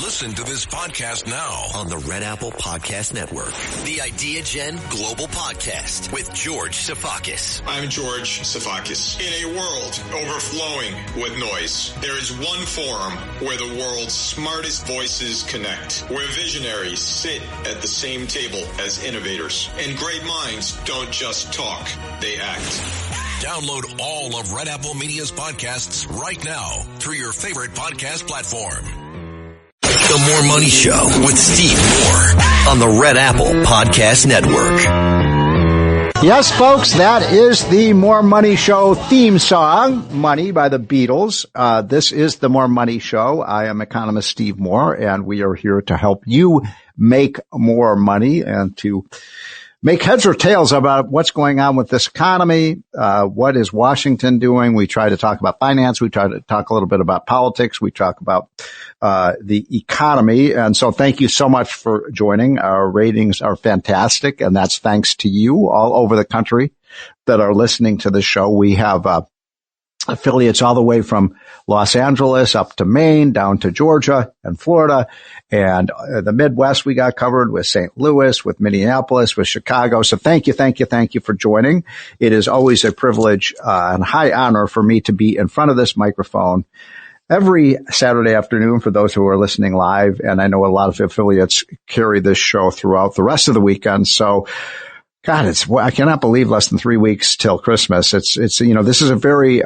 Listen to this podcast now on the Red Apple Podcast Network. The Idea Gen Global Podcast with George Sifakis. I'm George Sifakis. In a world overflowing with noise, there is one forum where the world's smartest voices connect, where visionaries sit at the same table as innovators, and great minds don't just talk, they act. Download all of Red Apple Media's podcasts right now through your favorite podcast platform. The More Money Show with Steve Moore on the Red Apple Podcast Network. Yes, folks, that is the More Money Show theme song, Money by the Beatles. This is the More Money Show. I am Economist Steve Moore, and we are here to help you make more money and to make heads or tails about what's going on with this economy. What is Washington doing? We try to talk about finance. We try to talk a little bit about politics. We talk about the economy. And so thank you so much for joining. Our ratings are fantastic, and that's thanks to you all over the country that are listening to the show. We have affiliates all the way from Los Angeles up to Maine, down to Georgia and Florida, and the Midwest we got covered with St. Louis, with Minneapolis, with Chicago. So thank you for joining. It is always a privilege and high honor for me to be in front of this microphone every Saturday afternoon for those who are listening live. And I know a lot of affiliates carry this show throughout the rest of the weekend. So God, I cannot believe less than 3 weeks till Christmas. It's, this is a very,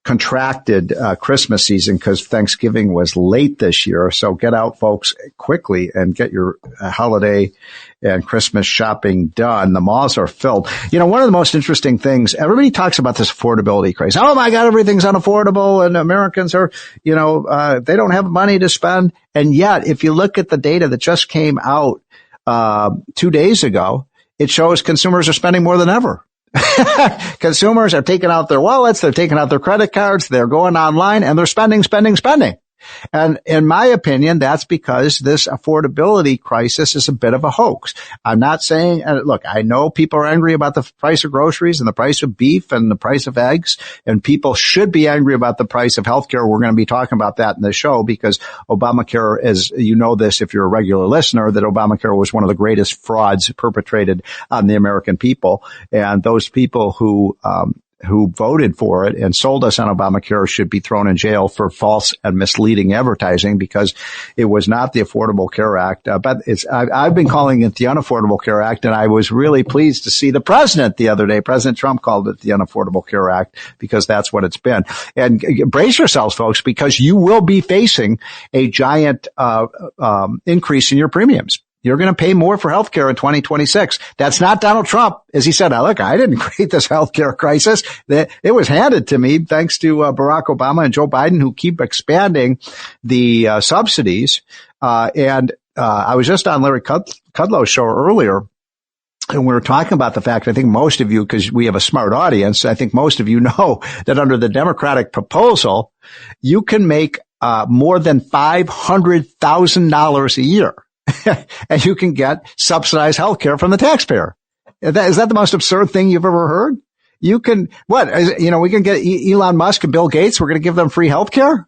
contracted, Christmas season because Thanksgiving was late this year. So get out, folks, quickly and get your holiday and Christmas shopping done. The malls are filled. One of the most interesting things, everybody talks about this affordability crisis. Oh my God, everything's unaffordable and Americans are, they don't have money to spend. And yet, if you look at the data that just came out, 2 days ago, it shows consumers are spending more than ever. Consumers are taking out their wallets, they're taking out their credit cards, they're going online, and they're spending. And in my opinion, that's because this affordability crisis is a bit of a hoax. I'm not saying, look, I know people are angry about the price of groceries and the price of beef and the price of eggs, and people should be angry about the price of healthcare. We're going to be talking about that in the show because Obamacare, as you know this if you're a regular listener, that Obamacare was one of the greatest frauds perpetrated on the American people. And those people who voted for it and sold us on Obamacare should be thrown in jail for false and misleading advertising because it was not the Affordable Care Act. But I've been calling it the Unaffordable Care Act, and I was really pleased to see the president the other day. President Trump called it the Unaffordable Care Act because that's what it's been. And brace yourselves, folks, because you will be facing a giant increase in your premiums. You're going to pay more for healthcare in 2026. That's not Donald Trump. As he said, look, I didn't create this healthcare crisis. It was handed to me thanks to Barack Obama and Joe Biden, who keep expanding the subsidies. And I was just on Larry Kudlow's show earlier, and we were talking about the fact, I think most of you, because we have a smart audience, I think most of you know that under the Democratic proposal, you can make more than $500,000 a year. And you can get subsidized health care from the taxpayer. Is that the most absurd thing you've ever heard? We can get Elon Musk and Bill Gates. We're going to give them free health care.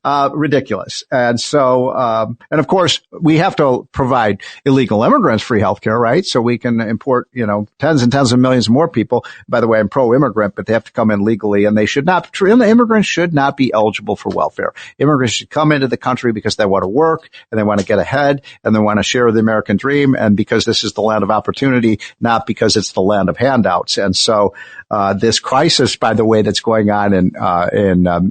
Ridiculous. And so, and of course, we have to provide illegal immigrants free health care, right? So we can import, tens and tens of millions more people. By the way, I'm pro-immigrant, but they have to come in legally, and they should not, immigrants should not be eligible for welfare. Immigrants should come into the country because they want to work and they want to get ahead and they want to share the American dream. And because this is the land of opportunity, not because it's the land of handouts. And so, this crisis, by the way, that's going on in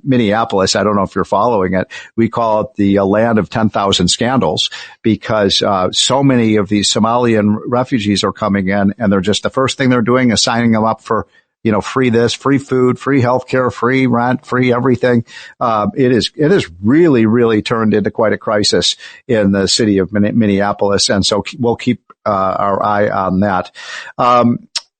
Minneapolis, I don't know if you're following it. We call it the land of 10,000 scandals because so many of these Somalian refugees are coming in, and they're just the first thing they're doing is signing them up for free this, free food, free healthcare, free rent, free everything. It is really, really turned into quite a crisis in the city of Minneapolis, and so we'll keep our eye on that.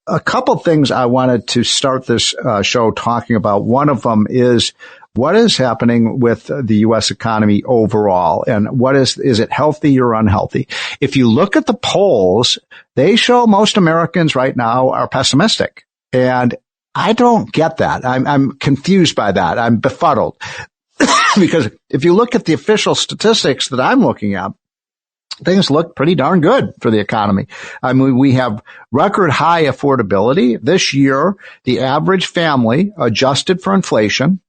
A couple things I wanted to start this show talking about. One of them is what is happening with the U.S. economy overall, and is it healthy or unhealthy? If you look at the polls, they show most Americans right now are pessimistic, and I don't get that. I'm confused by that. I'm befuddled. Because if you look at the official statistics that I'm looking at, things look pretty darn good for the economy. I mean, we have record high affordability. This year, the average family, adjusted for inflation,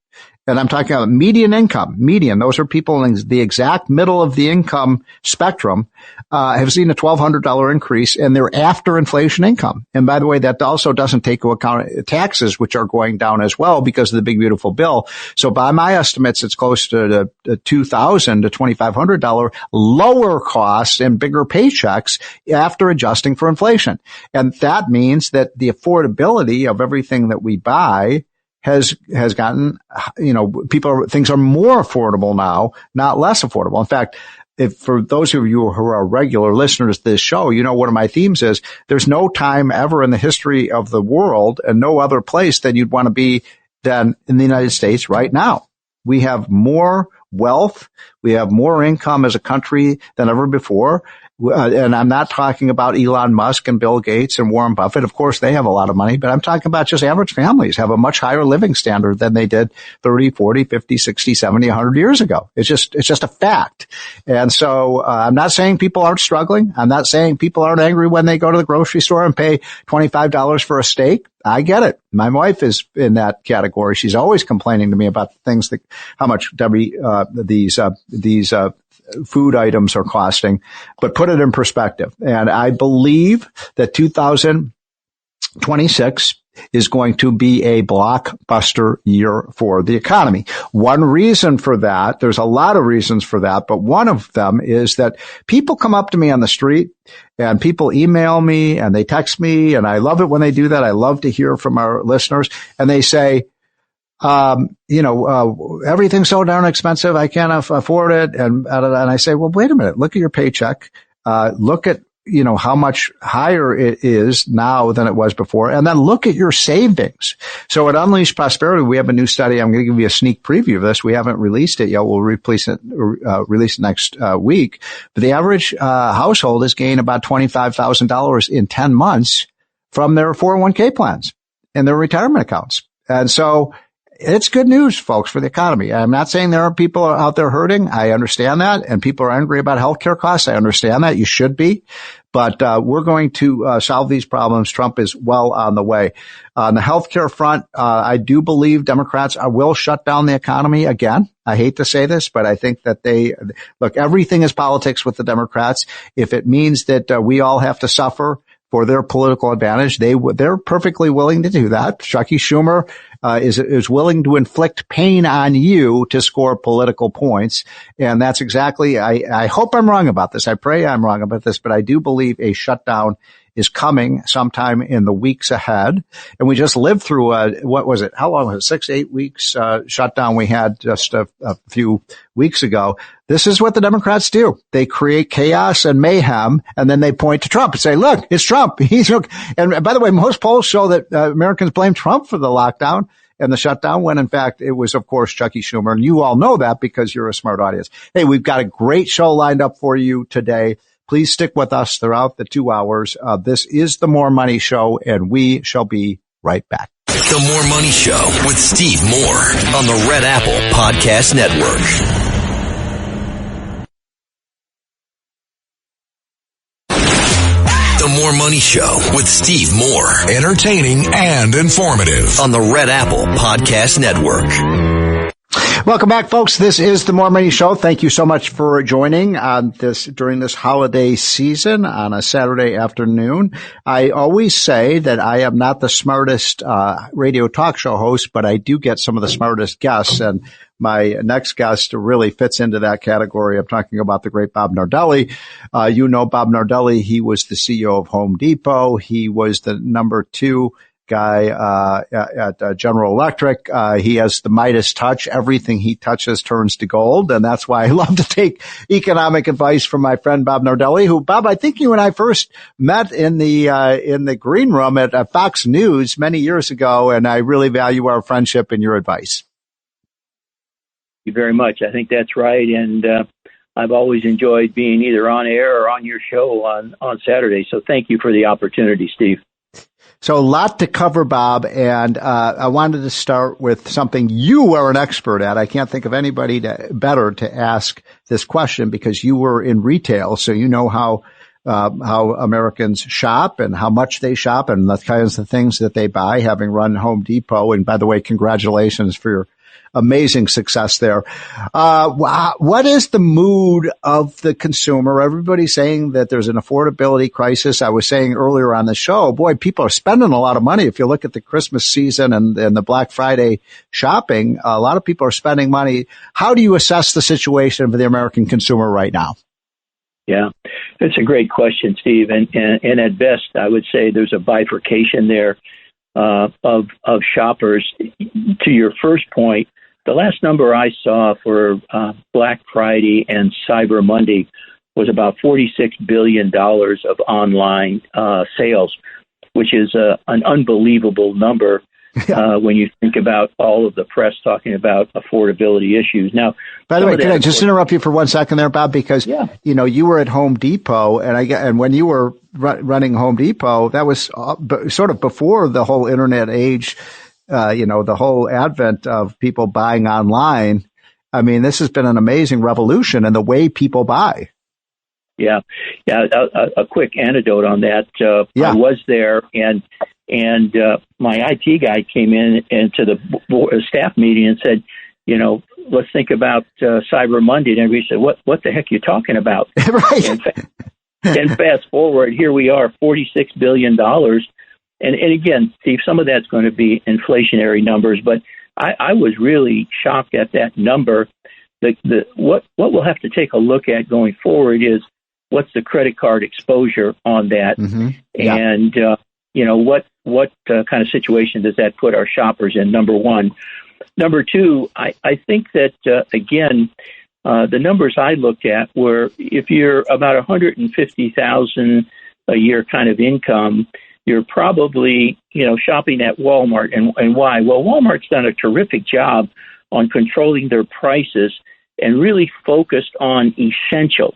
and I'm talking about median income, those are people in the exact middle of the income spectrum, have seen a $1,200 increase in their after inflation income. And by the way, that also doesn't take into account taxes, which are going down as well because of the big, beautiful bill. So by my estimates, it's close to $2,000 to $2,500 lower costs and bigger paychecks after adjusting for inflation. And that means that the affordability of everything that we buy has gotten, things are more affordable now, not less affordable. In fact, if for those of you who are regular listeners to this show, one of my themes is there's no time ever in the history of the world and no other place that you'd want to be than in the United States right now. We have more wealth. We have more income as a country than ever before. And I'm not talking about Elon Musk and Bill Gates and Warren Buffett. Of course, they have a lot of money, but I'm talking about just average families have a much higher living standard than they did 30, 40, 50, 60, 70, 100 years ago. It's just a fact. And so I'm not saying people aren't struggling. I'm not saying people aren't angry when they go to the grocery store and pay $25 for a steak. I get it. My wife is in that category. She's always complaining to me about the things that, how much these food items are costing, but put it in perspective. And I believe that 2026 is going to be a blockbuster year for the economy. One reason for that, there's a lot of reasons for that, but one of them is that people come up to me on the street and people email me and they text me, and I love it when they do that. I love to hear from our listeners, and they say, everything's so darn expensive, I can't afford it. And I say, well, wait a minute, look at your paycheck. Look at, how much higher it is now than it was before. And then look at your savings. So at Unleash Prosperity, we have a new study. I'm going to give you a sneak preview of this. We haven't released it yet. We'll release it next week. But the average household has gained about $25,000 in 10 months from their 401k plans and their retirement accounts. And so it's good news, folks, for the economy. I'm not saying there are people out there hurting. I understand that. And people are angry about healthcare costs. I understand that. You should be. But we're going to solve these problems. Trump is well on the way. On the healthcare front, I do believe Democrats will shut down the economy again. I hate to say this, but I think that everything is politics with the Democrats. If it means that we all have to suffer for their political advantage, they're perfectly willing to do that. Chucky Schumer is willing to inflict pain on you to score political points, and that's exactly. I hope I'm wrong about this. I pray I'm wrong about this, but I do believe a shutdown is coming sometime in the weeks ahead. And we just lived through what was it? How long was it? 6, 8 weeks shutdown we had just a few weeks ago. This is what the Democrats do. They create chaos and mayhem, and then they point to Trump and say, look, it's Trump. And by the way, most polls show that Americans blame Trump for the lockdown and the shutdown, when in fact it was, of course, Chucky Schumer. And you all know that because you're a smart audience. Hey, we've got a great show lined up for you today. Please stick with us throughout the 2 hours. This is the More Money Show, and we shall be right back. The More Money Show with Steve Moore on the Red Apple Podcast Network. The More Money Show with Steve Moore. Entertaining and informative. On the Red Apple Podcast Network. Welcome back, folks. This is the More Money Show. Thank you so much for joining during this holiday season on a Saturday afternoon. I always say that I am not the smartest radio talk show host, but I do get some of the smartest guests, and my next guest really fits into that category. I'm talking about the great Bob Nardelli. Bob Nardelli. He was the CEO of Home Depot. He was the number 2 guy at General Electric. He has the Midas touch. Everything he touches turns to gold, and that's why I love to take economic advice from my friend Bob Nardelli, who, Bob, I think you and I first met in the green room at Fox News many years ago, and I really value our friendship and your advice. Thank you very much. I think that's right, and I've always enjoyed being either on air or on your show on Saturday, so thank you for the opportunity, Steve. So a lot to cover, Bob, and I wanted to start with something you are an expert at. I can't think of anybody better to ask this question because you were in retail, so you know how Americans shop and how much they shop and the kinds of things that they buy, having run Home Depot. And by the way, congratulations for your amazing success there. What is the mood of the consumer? Everybody's saying that there's an affordability crisis. I was saying earlier on the show, boy, people are spending a lot of money. If you look at the Christmas season and the Black Friday shopping, a lot of people are spending money. How do you assess the situation for the American consumer right now? Yeah, that's a great question, Steve. And at best, I would say there's a bifurcation there of shoppers. To your first point, the last number I saw for Black Friday and Cyber Monday was about $46 billion of online sales, which is an unbelievable number when you think about all of the press talking about affordability issues. Now, by the way, can I just interrupt you for 1 second there, Bob? Because, you know, you were at Home Depot and when you were running Home Depot, that was sort of before the whole internet age, the whole advent of people buying online. I mean, this has been an amazing revolution in the way people buy. Yeah. A quick anecdote on that. I was there and my IT guy came in into the staff meeting and said, you know, let's think about Cyber Monday. And everybody said, what the heck are you talking about? Right. And fast forward, here we are, $46 billion. And again, Steve, some of that's going to be inflationary numbers, but I was really shocked at that number. What we'll have to take a look at going forward is what's the credit card exposure on that, and what kind of situation does that put our shoppers in? Number one. Number two, I think that again, the numbers I looked at were if you're about $150,000 a year kind of income, you're probably, shopping at Walmart. And why? Well, Walmart's done a terrific job on controlling their prices and really focused on essentials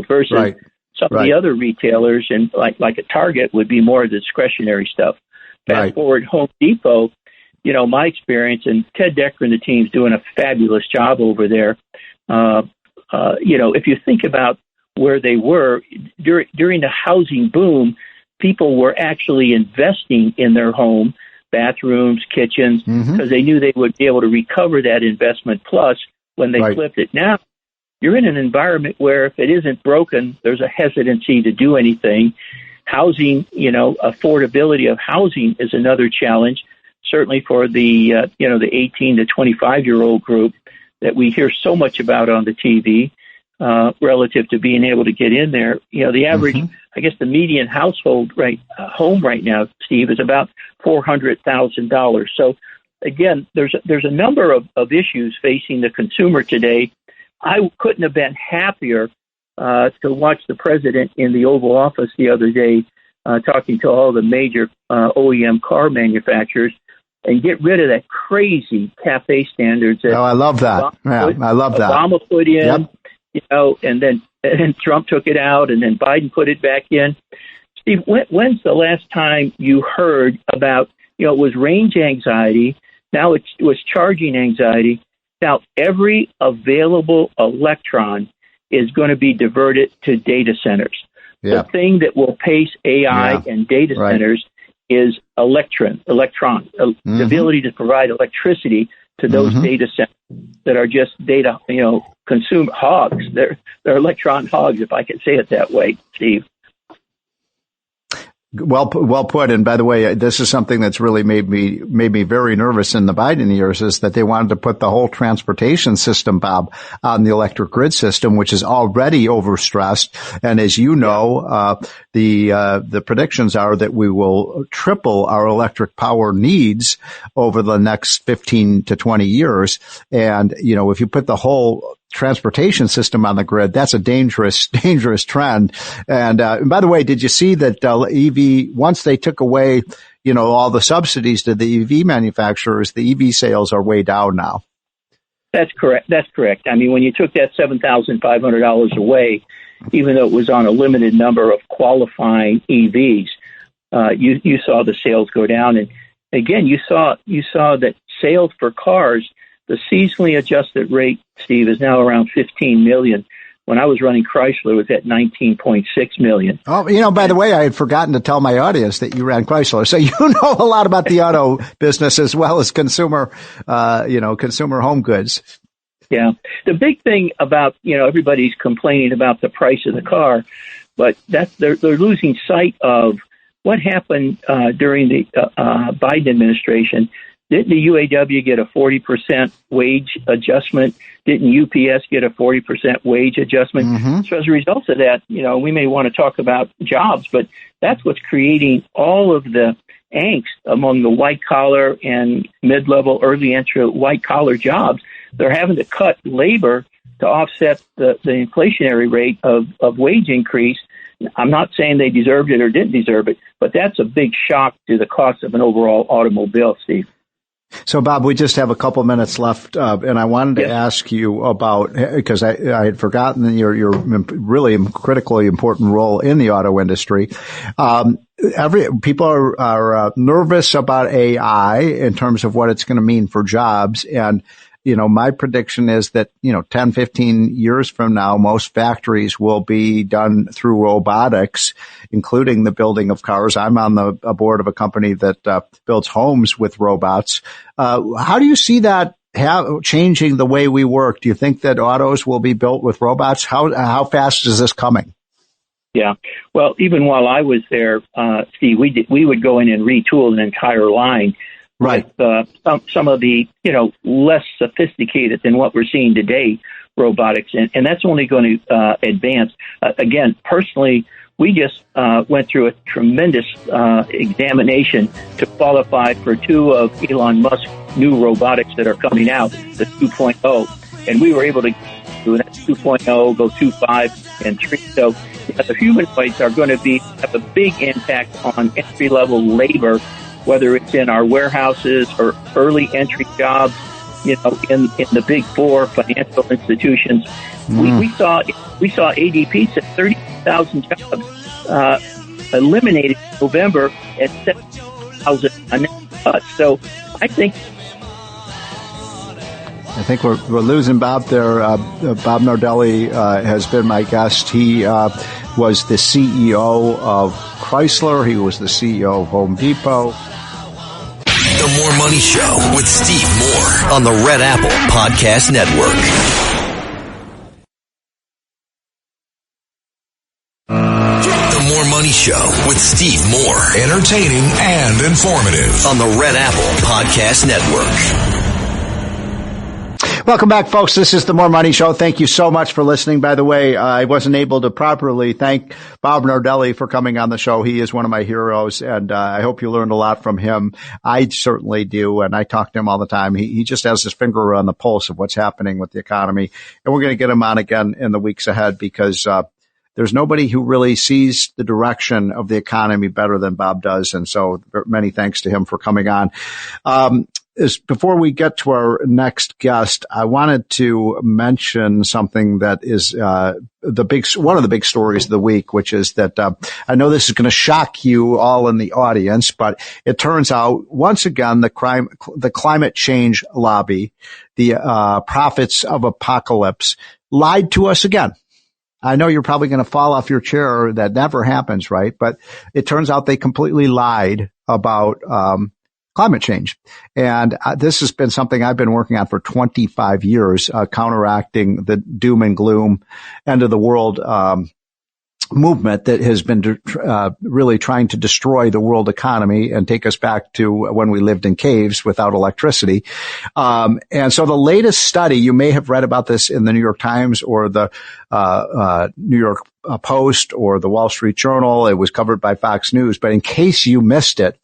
versus some of the other retailers, and like a Target would be more discretionary stuff. Fast forward, Home Depot, my experience, and Ted Decker and the team's doing a fabulous job over there. If you think about where they were during the housing boom, people were actually investing in their home, bathrooms, kitchens, because they knew they would be able to recover that investment plus when they flipped it. Now, you're in an environment where if it isn't broken, there's a hesitancy to do anything. Housing, affordability of housing is another challenge, certainly for the 18 to 25-year-old group that we hear so much about on the TV relative to being able to get in there. The average, I guess the median household home right now, Steve, is about $400,000. So again, there's a number of issues facing the consumer today. I couldn't have been happier to watch the president in the Oval Office the other day talking to all the major OEM car manufacturers and get rid of that crazy CAFE standards. I love that. I love that. Obama put in, and then Trump took it out, and then Biden put it back in. Steve, when's the last time you heard about, it was range anxiety, now it was charging anxiety. Now, every available electron is going to be diverted to data centers. The thing that will pace AI and data centers is electron, the ability to provide electricity to those data centers that are just data, consume hogs. They're electron hogs, if I can say it that way, Steve. Well put. And by the way, this is something that's really made me very nervous in the Biden years, is that they wanted to put the whole transportation system, Bob, on the electric grid system, which is already overstressed. And as you know, the predictions are that we will triple our electric power needs over the next 15 to 20 years. And, if you put the whole transportation system on the grid, that's a dangerous trend. And by the way, did you see that EV, once they took away, all the subsidies to the EV manufacturers, the EV sales are way down now? That's correct. I mean, when you took that $7,500 away, even though it was on a limited number of qualifying EVs, you saw the sales go down. And again, you saw that sales for cars, the seasonally adjusted rate, Steve, is now around 15 million. When I was running Chrysler, it was at 19.6 million. Oh, by the way, I had forgotten to tell my audience that you ran Chrysler. So you know a lot about the auto business as well as consumer home goods. Yeah. The big thing about, everybody's complaining about the price of the car, but they're losing sight of what happened during the Biden administration. Didn't the UAW get a 40% wage adjustment? Didn't UPS get a 40% wage adjustment? Mm-hmm. So as a result of that, we may want to talk about jobs, but that's what's creating all of the angst among the white-collar and mid-level, early entry white-collar jobs. They're having to cut labor to offset the inflationary rate of wage increase. I'm not saying they deserved it or didn't deserve it, but that's a big shock to the cost of an overall automobile, Steve. So, Bob, we just have a couple minutes left, and I wanted to ask you about, because I had forgotten your really critically important role in the auto industry. People are nervous about AI in terms of what it's going to mean for jobs, and my prediction is that, 10, 15 years from now, most factories will be done through robotics, including the building of cars. I'm on the board of a company that builds homes with robots. How do you see that changing the way we work? Do you think that autos will be built with robots? How fast is this coming? Yeah. Well, even while I was there, Steve, we would go in and retool an entire line. Right. With some of the, less sophisticated than what we're seeing today, robotics. And that's only going to advance. Again, personally, we just went through a tremendous examination to qualify for two of Elon Musk's new robotics that are coming out, the 2.0. And we were able to do that 2.0, go 2.5, and 3. So the humanoids are going to have a big impact on entry-level labor, whether it's in our warehouses or early entry jobs, in the big four financial institutions. We saw ADP said 30,000 jobs eliminated in November and 7,000 cuts. So I think we're losing Bob there. Bob Nardelli has been my guest. He was the CEO of Chrysler. He was the CEO of Home Depot. The More Money Show with Steve Moore on the Red Apple Podcast Network. The More Money Show with Steve Moore. Entertaining and informative on the Red Apple Podcast Network. Welcome back, folks. This is the More Money Show. Thank you so much for listening. By the way, I wasn't able to properly thank Bob Nardelli for coming on the show. He is one of my heroes, and I hope you learned a lot from him. I certainly do, and I talk to him all the time. He just has his finger on the pulse of what's happening with the economy, and we're going to get him on again in the weeks ahead because there's nobody who really sees the direction of the economy better than Bob does, and so many thanks to him for coming on. Before we get to our next guest, I wanted to mention something that is one of the big stories of the week, which is that I know this is going to shock you all in the audience, but it turns out once again the climate change lobby, the prophets of apocalypse, lied to us again. I know you're probably going to fall off your chair. That never happens, right? But it turns out they completely lied about climate change. And this has been something I've been working on for 25 years, counteracting the doom and gloom end of the world movement that has been really trying to destroy the world economy and take us back to when we lived in caves without electricity. And so the latest study, you may have read about this in the New York Times or the New York Post or the Wall Street Journal. It was covered by Fox News. But in case you missed it,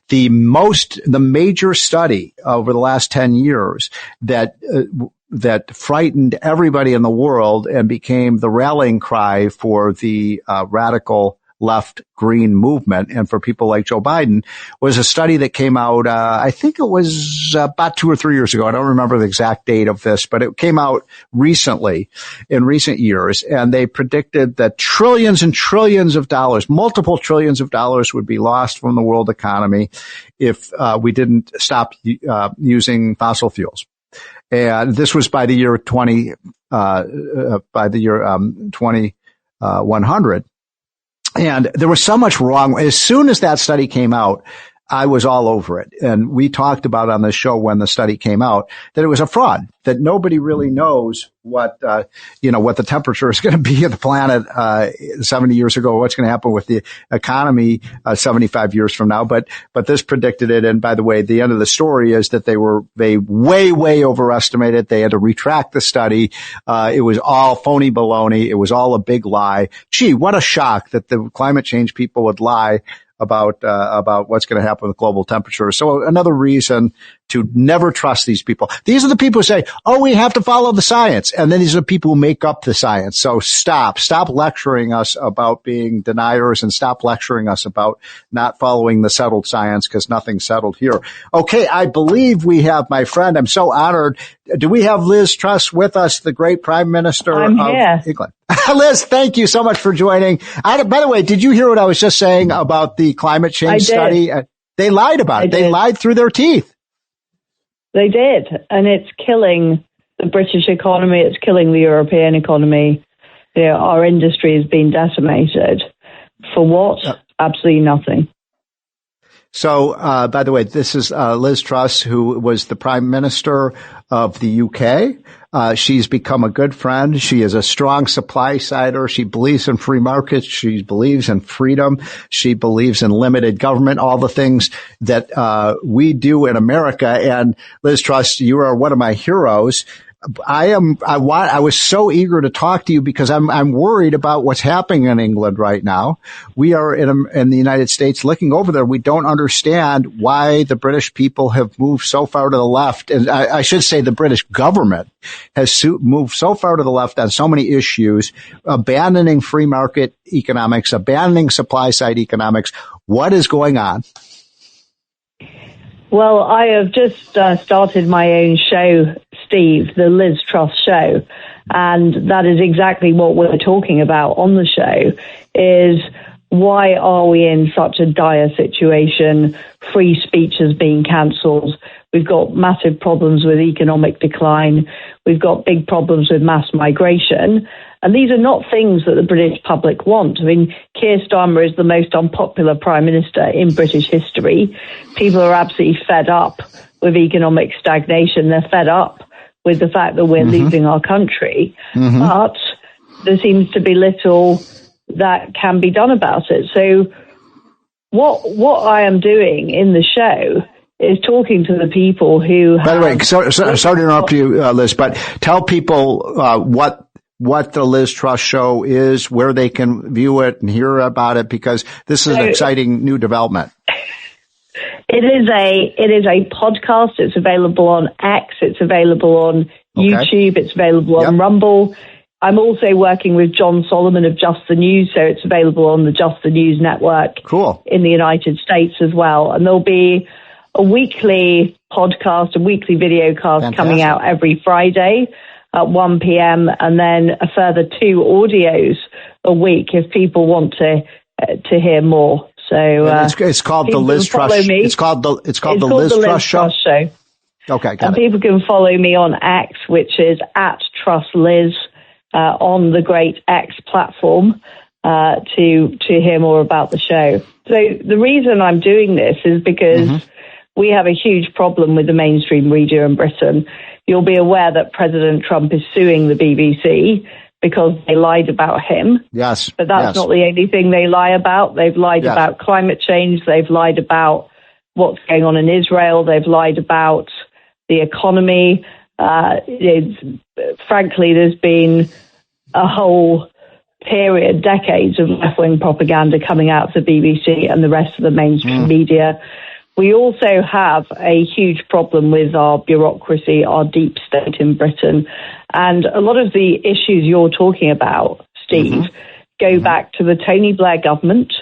the major study over the last 10 years that frightened everybody in the world and became the rallying cry for the radical left green movement. And for people like Joe Biden, was a study that came out, I think it was about 2 or 3 years ago. I don't remember the exact date of this, but it came out recently, in recent years. And they predicted that trillions and trillions of dollars, multiple trillions of dollars would be lost from the world economy if we didn't stop using fossil fuels. And this was by the year 2100. And there was so much wrong. As soon as that study came out, I was all over it. And we talked about on the show when the study came out that it was a fraud, that nobody really knows what the temperature is going to be of the planet 70 years ago, what's going to happen with the economy 75 years from now. But this predicted it. And by the way, the end of the story is that they way overestimated. They had to retract the study. It was all phony baloney. It was all a big lie. Gee, what a shock that the climate change people would lie about what's going to happen with global temperature. So another reason to never trust these people. These are the people who say, oh, we have to follow the science. And then these are the people who make up the science. So stop lecturing us about being deniers and stop lecturing us about not following the settled science, because nothing's settled here. Okay. I believe we have my friend. I'm so honored. Do we have Liz Truss with us, the great Prime Minister of England? Liz, thank you so much for joining. By the way, did you hear what I was just saying about the climate change study? They lied about it. They lied through their teeth. They did. And it's killing the British economy. It's killing the European economy. Our industry has been decimated. For what? Absolutely nothing. So, by the way, this is Liz Truss, who was the Prime Minister of the UK. She's become a good friend. She is a strong supply sider. She believes in free markets. She believes in freedom. She believes in limited government, all the things that we do in America. And Liz Truss, you are one of my heroes. I was so eager to talk to you because I'm worried about what's happening in England right now. We are in the United States looking over there. We don't understand why the British people have moved so far to the left. And I should say the British government has moved so far to the left on so many issues, abandoning free market economics, abandoning supply side economics. What is going on? Well, I have just started my own show, Steve, the Liz Truss Show, and that is exactly what we're talking about on the show, is why are we in such a dire situation? Free speech has been cancelled. We've got massive problems with economic decline. We've got big problems with mass migration. And these are not things that the British public want. I mean, Keir Starmer is the most unpopular Prime Minister in British history. People are absolutely fed up with economic stagnation. They're fed up with the fact that we're losing our country. But there seems to be little that can be done about it. So what I am doing in the show is talking to the people who By the way, sorry to interrupt you, Liz, but tell people what the Liz Truss Show is, where they can view it and hear about it, because this is an exciting new development. It is a podcast. It's available on X. It's available on YouTube. It's available on Rumble. I'm also working with John Solomon of Just the News, so it's available on the Just the News network in the United States as well. And there'll be a weekly podcast, a weekly video cast coming out every Friday at 1 p.m. and then a further 2 audios a week if people want to hear more. So it's called the Liz Truss. It's called the Liz Truss Show. Okay, got and it. People can follow me on X, which is @TrussLiz on the great X platform to hear more about the show. So the reason I'm doing this is because we have a huge problem with the mainstream media in Britain. You'll be aware that President Trump is suing the BBC because they lied about him. Yes. But that's not the only thing they lie about. They've lied about climate change. They've lied about what's going on in Israel. They've lied about the economy. Frankly, there's been a whole period, decades of left-wing propaganda coming out of the BBC and the rest of the mainstream media. We also have a huge problem with our bureaucracy, our deep state in Britain. And a lot of the issues you're talking about, Steve, go back to the Tony Blair government,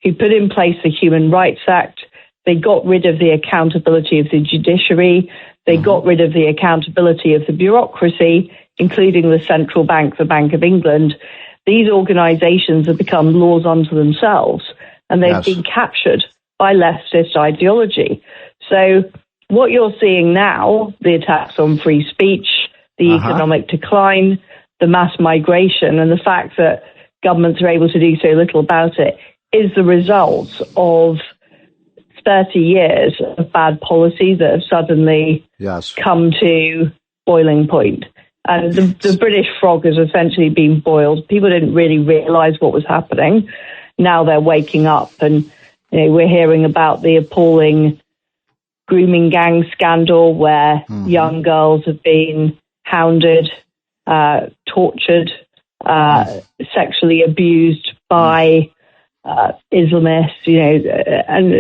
who put in place the Human Rights Act. They got rid of the accountability of the judiciary. They got rid of the accountability of the bureaucracy, including the central bank, the Bank of England. These organizations have become laws unto themselves, and they've been captured by leftist ideology. So what you're seeing now, the attacks on free speech, the economic decline, the mass migration, and the fact that governments are able to do so little about it, is the result of 30 years of bad policy that have suddenly come to boiling point. And the British frog has essentially been boiled. People didn't really realize what was happening. Now they're waking up, and we're hearing about the appalling grooming gang scandal where young girls have been hounded, tortured, sexually abused by Islamists, and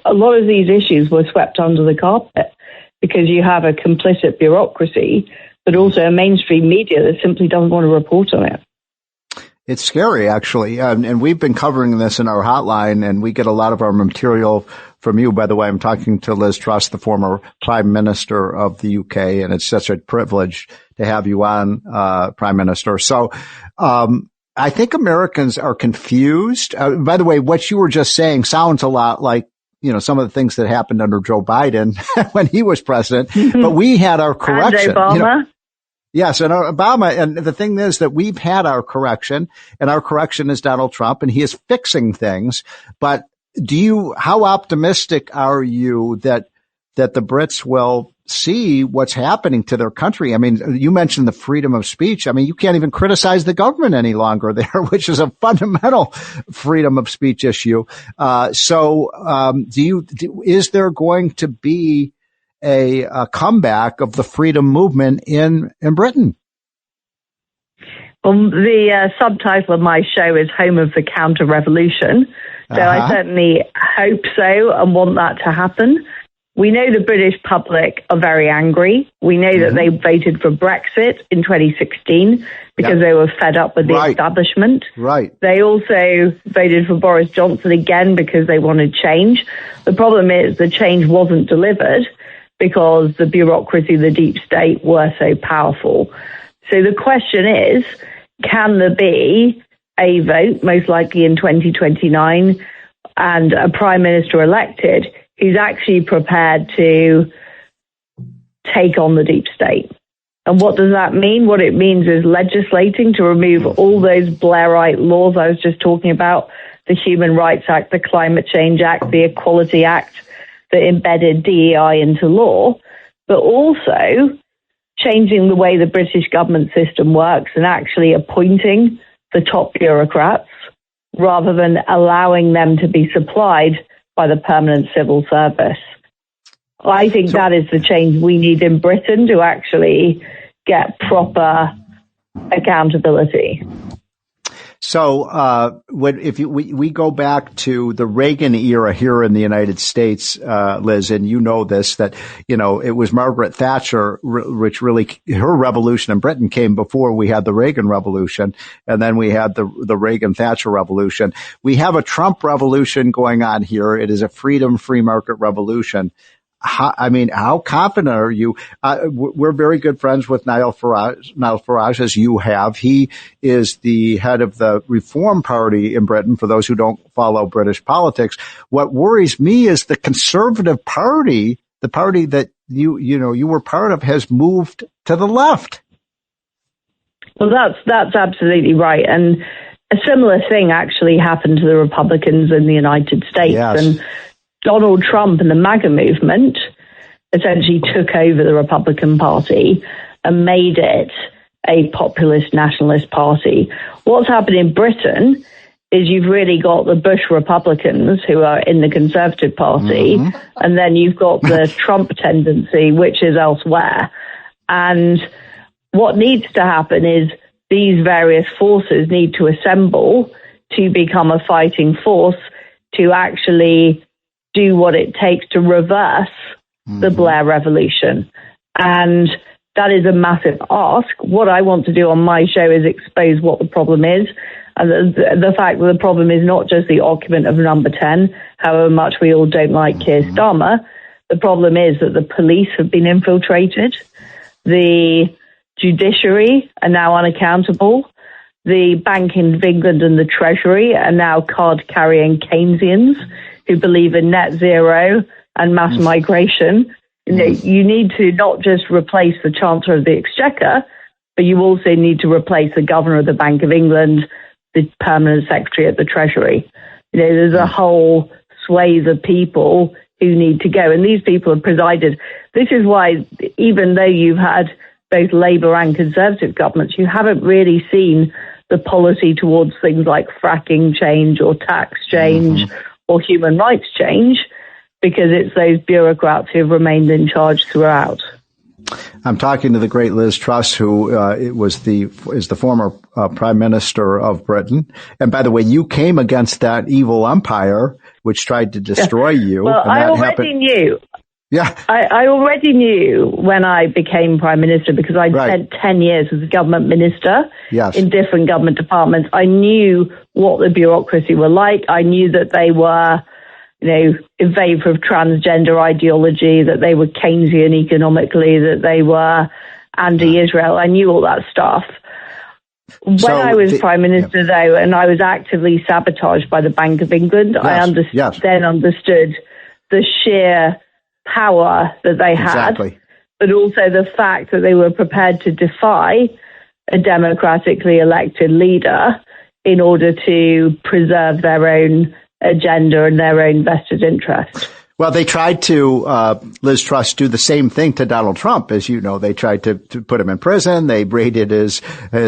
a lot of these issues were swept under the carpet because you have a complicit bureaucracy, but also a mainstream media that simply doesn't want to report on it. It's scary, actually. And we've been covering this in our hotline, and we get a lot of our material from you. By the way, I'm talking to Liz Truss, the former Prime Minister of the UK, and it's such a privilege to have you on, Prime Minister. So, I think Americans are confused. By the way, what you were just saying sounds a lot like, some of the things that happened under Joe Biden when he was president, but we had our correction. And Obama. Yes, and Obama, and the thing is that we've had our correction, and our correction is Donald Trump, and he is fixing things. But how optimistic are you that the Brits will see what's happening to their country? I mean, you mentioned the freedom of speech. I mean, you can't even criticize the government any longer there, which is a fundamental freedom of speech issue. Is there going to be a comeback of the freedom movement in Britain? Well, the subtitle of my show is Home of the Counter-Revolution. So I certainly hope so and want that to happen. We know the British public are very angry. We know that they voted for Brexit in 2016 because they were fed up with the establishment. Right. They also voted for Boris Johnson again because they wanted change. The problem is the change wasn't delivered because the bureaucracy, the deep state, were so powerful. So the question is, can there be a vote, most likely in 2029, and a prime minister elected who's actually prepared to take on the deep state? And what does that mean? What it means is legislating to remove all those Blairite laws I was just talking about, the Human Rights Act, the Climate Change Act, the Equality Act, that embedded DEI into law, but also changing the way the British government system works and actually appointing the top bureaucrats rather than allowing them to be supplied by the permanent civil service. I think that is the change we need in Britain to actually get proper accountability. So, we go back to the Reagan era here in the United States, Liz, and you know this, that, it was Margaret Thatcher, which really, her revolution in Britain came before we had the Reagan Revolution, and then we had the Reagan-Thatcher Revolution. We have a Trump revolution going on here. It is a free market revolution. How confident are you? We're very good friends with Nigel Farage, as you have. He is the head of the Reform Party in Britain, for those who don't follow British politics. What worries me is the Conservative Party, the party that you were part of, has moved to the left. Well, that's absolutely right. And a similar thing actually happened to the Republicans in the United States. Yes. And Donald Trump and the MAGA movement essentially took over the Republican Party and made it a populist nationalist party. What's happened in Britain is you've really got the Bush Republicans who are in the Conservative Party, and then you've got the Trump tendency, which is elsewhere. And what needs to happen is these various forces need to assemble to become a fighting force to actually do what it takes to reverse the Blair revolution. And that is a massive ask. What I want to do on my show is expose what the problem is And the fact that the problem is not just the occupant of number 10, however much we all don't like Keir Starmer. The problem is that the police have been infiltrated. The judiciary are now unaccountable. The Bank of England and the Treasury are now card-carrying Keynesians who believe in net zero and mass migration. You need to not just replace the Chancellor of the Exchequer, but you also need to replace the Governor of the Bank of England, the Permanent Secretary at the Treasury. There's a whole swathe of people who need to go. And these people have presided. This is why, even though you've had both Labour and Conservative governments, you haven't really seen the policy towards things like fracking change or tax change or human rights change, because it's those bureaucrats who have remained in charge throughout. I'm talking to the great Liz Truss, who is the former Prime Minister of Britain. And by the way, you came against that evil empire which tried to destroy you. Well, and I already knew. Yeah. I already knew when I became Prime Minister, because I'd spent 10 years as a government minister in different government departments. I knew what the bureaucracy were like. I knew that they were, in favour of transgender ideology, that they were Keynesian economically, that they were anti-Israel. I knew all that stuff. When I was Prime Minister, though, and I was actively sabotaged by the Bank of England, I then understood the sheer power that they had, but also the fact that they were prepared to defy a democratically elected leader in order to preserve their own agenda and their own vested interest. Well, they tried to, Liz Truss, do the same thing to Donald Trump. As you know, they tried to put him in prison. They raided his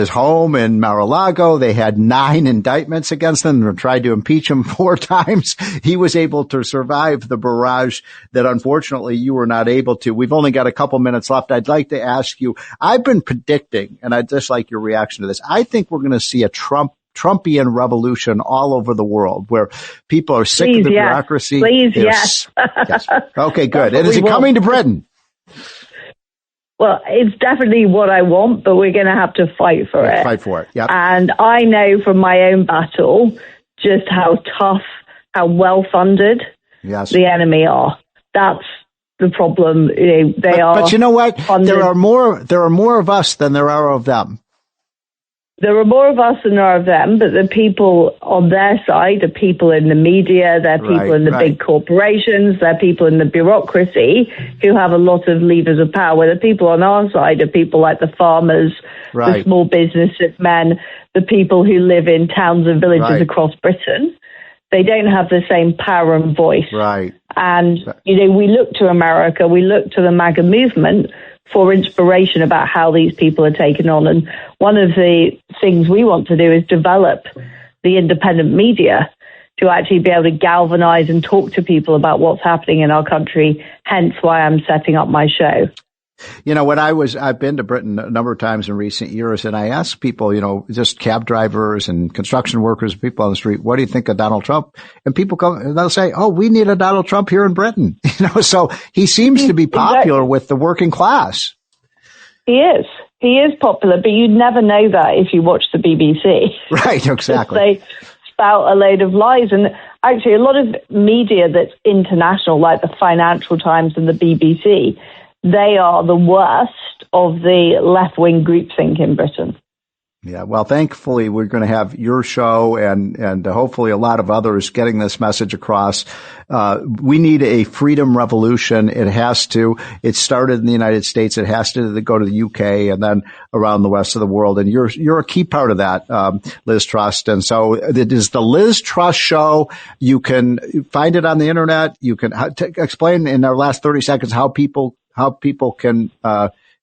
home in Mar-a-Lago. They had 9 indictments against him and tried to impeach him 4 times. He was able to survive the barrage that unfortunately you were not able to. We've only got a couple minutes left. I'd like to ask you, I've been predicting, and I'd just like your reaction to this. I think we're going to see a Trumpian revolution all over the world, where people are sick of the bureaucracy. Yes. Okay, good. And is it coming to Britain? Well, it's definitely what I want, but we're going to have to fight for it. Fight for it, yeah. And I know from my own battle just how tough, how well-funded the enemy are. That's the problem. But you know what? Funded. There are more of us than there are of them. There are more of us than there are of them, but the people on their side are people in the media, they're people in the big corporations, they're people in the bureaucracy who have a lot of levers of power, where the people on our side are people like the farmers, the small businessmen, the people who live in towns and villages across Britain. They don't have the same power and voice. And, we look to America, we look to the MAGA movement for inspiration about how these people are taken on. And one of the things we want to do is develop the independent media to actually be able to galvanize and talk to people about what's happening in our country, hence why I'm setting up my show. I've been to Britain a number of times in recent years, and I ask people, just cab drivers and construction workers, people on the street, what do you think of Donald Trump? And people come and they'll say, oh, we need a Donald Trump here in Britain. So he seems to be popular with the working class. He is popular, but you'd never know that if you watch the BBC. Right, exactly. They spout a load of lies. And actually, a lot of media that's international, like the Financial Times and the BBC, they are the worst of the left-wing groupthink in Britain. Yeah, well, thankfully, we're going to have your show and hopefully a lot of others getting this message across. We need a freedom revolution. It started in the United States. It has to go to the UK and then around the rest of the world. And you're a key part of that, Liz Truss. And so it is the Liz Truss Show. You can find it on the internet. You can explain in our last 30 seconds how people can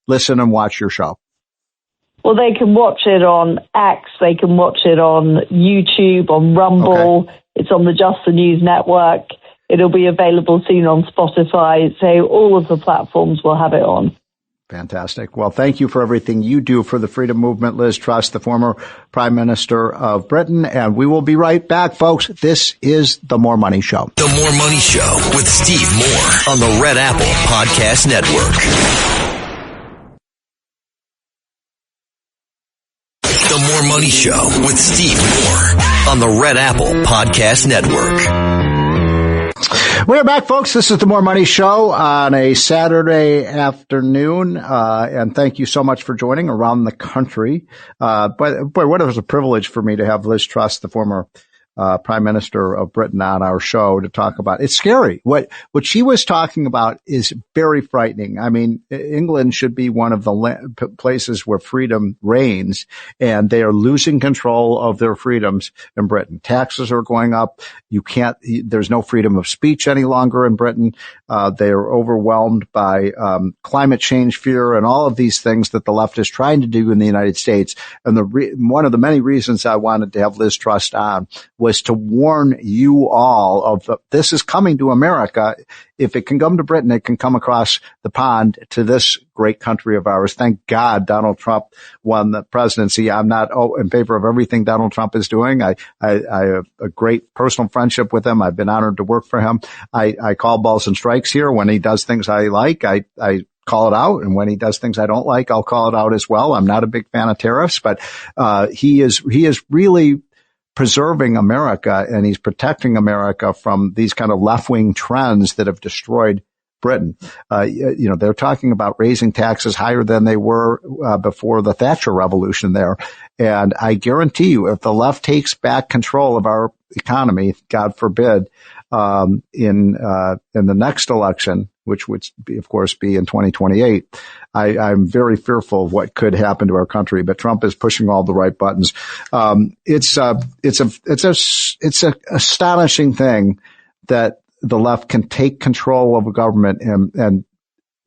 listen and watch your show. Well, they can watch it on X, they can watch it on YouTube, on Rumble. Okay. It's on the Just the News Network. It'll be available soon on Spotify. So all of the platforms will have it on. Fantastic. Well, thank you for everything you do for the freedom movement, Liz Truss, the former Prime Minister of Britain. And we will be right back, folks. This is The More Money Show. The More Money Show with Steve Moore on the Red Apple Podcast Network. The More Money Show with Steve Moore on the Red Apple Podcast Network. We're back, folks. This is the More Money Show on a Saturday afternoon, and thank you so much for joining around the country. But boy, what it was a privilege for me to have Liz Truss, the former Prime Minister of Britain, on our show to talk about. It's scary. What she was talking about is very frightening. I mean, England should be one of the places where freedom reigns, and they are losing control of their freedoms in Britain. Taxes are going up. There's no freedom of speech any longer in Britain. They are overwhelmed by climate change fear and all of these things that the left is trying to do in the United States. And one of the many reasons I wanted to have Liz Truss on was to warn you all of this is coming to America. If it can come to Britain, it can come across the pond to this great country of ours. Thank God Donald Trump won the presidency. I'm not in favor of everything Donald Trump is doing. I have a great personal friendship with him. I've been honored to work for him. I call balls and strikes here. When he does things I like, I call it out. And when he does things I don't like, I'll call it out as well. I'm not a big fan of tariffs, but he is really preserving America, and he's protecting America from these kind of left-wing trends that have destroyed Britain. They're talking about raising taxes higher than they were before the Thatcher Revolution there. And I guarantee you, if the left takes back control of our economy, God forbid, in the next election, which would be, of course, be in 2028, I'm very fearful of what could happen to our country. But Trump is pushing all the right buttons. It's an astonishing thing that the left can take control of a government and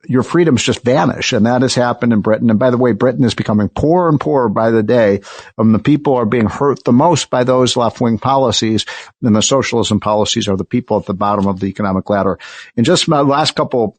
your freedoms just vanish. And that has happened in Britain. And by the way, Britain is becoming poorer and poorer by the day. The people are being hurt the most by those left-wing policies, and the socialism policies are the people at the bottom of the economic ladder. In just my last couple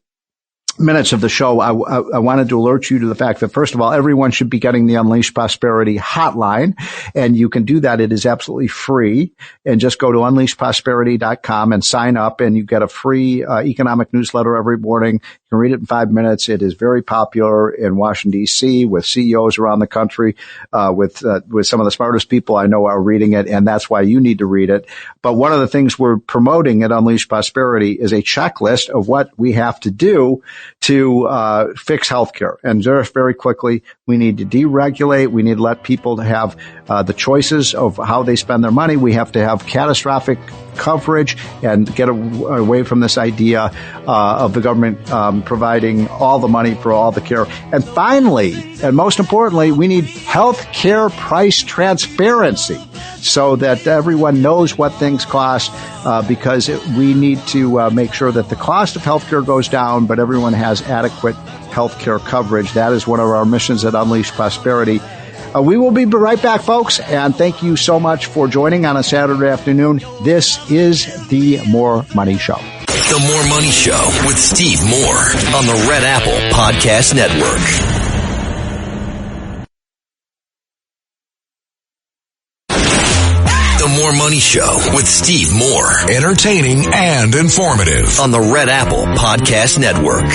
minutes of the show, I wanted to alert you to the fact that, first of all, everyone should be getting the Unleash Prosperity hotline, and you can do that. It is absolutely free. And just go to unleashprosperity.com and sign up, and you get a free economic newsletter every morning. You can read it in 5 minutes. It is very popular in Washington, D.C., with CEOs around the country, with some of the smartest people I know are reading it, and that's why you need to read it. But one of the things we're promoting at Unleash Prosperity is a checklist of what we have to do to fix healthcare. And just very quickly, we need to deregulate. We need to let people have the choices of how they spend their money. We have to have catastrophic coverage and get away from this idea of the government providing all the money for all the care. And finally, and most importantly, we need health care price transparency so that everyone knows what things cost, because we need to make sure that the cost of healthcare goes down, but everyone has adequate healthcare coverage. That is one of our missions at Unleash Prosperity. We will be right back, folks, and thank you so much for joining on a Saturday afternoon. This is the More Money Show. The More Money Show with Steve Moore on the Red Apple Podcast Network. The More Money Show with Steve Moore. Entertaining and informative. On the Red Apple Podcast Network.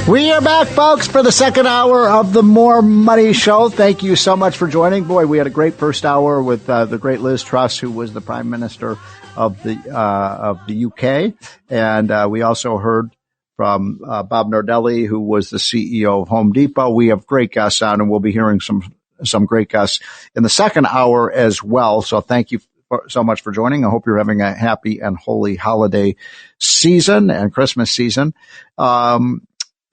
We are back, folks, for the second hour of the More Money Show. Thank you so much for joining. Boy, we had a great first hour with the great Liz Truss, who was the Prime Minister of the UK. And we also heard from Bob Nardelli, who was the CEO of Home Depot. We have great guests on, and we'll be hearing some great guests in the second hour as well. So thank you so much for joining. I hope you're having a happy and holy holiday season and Christmas season.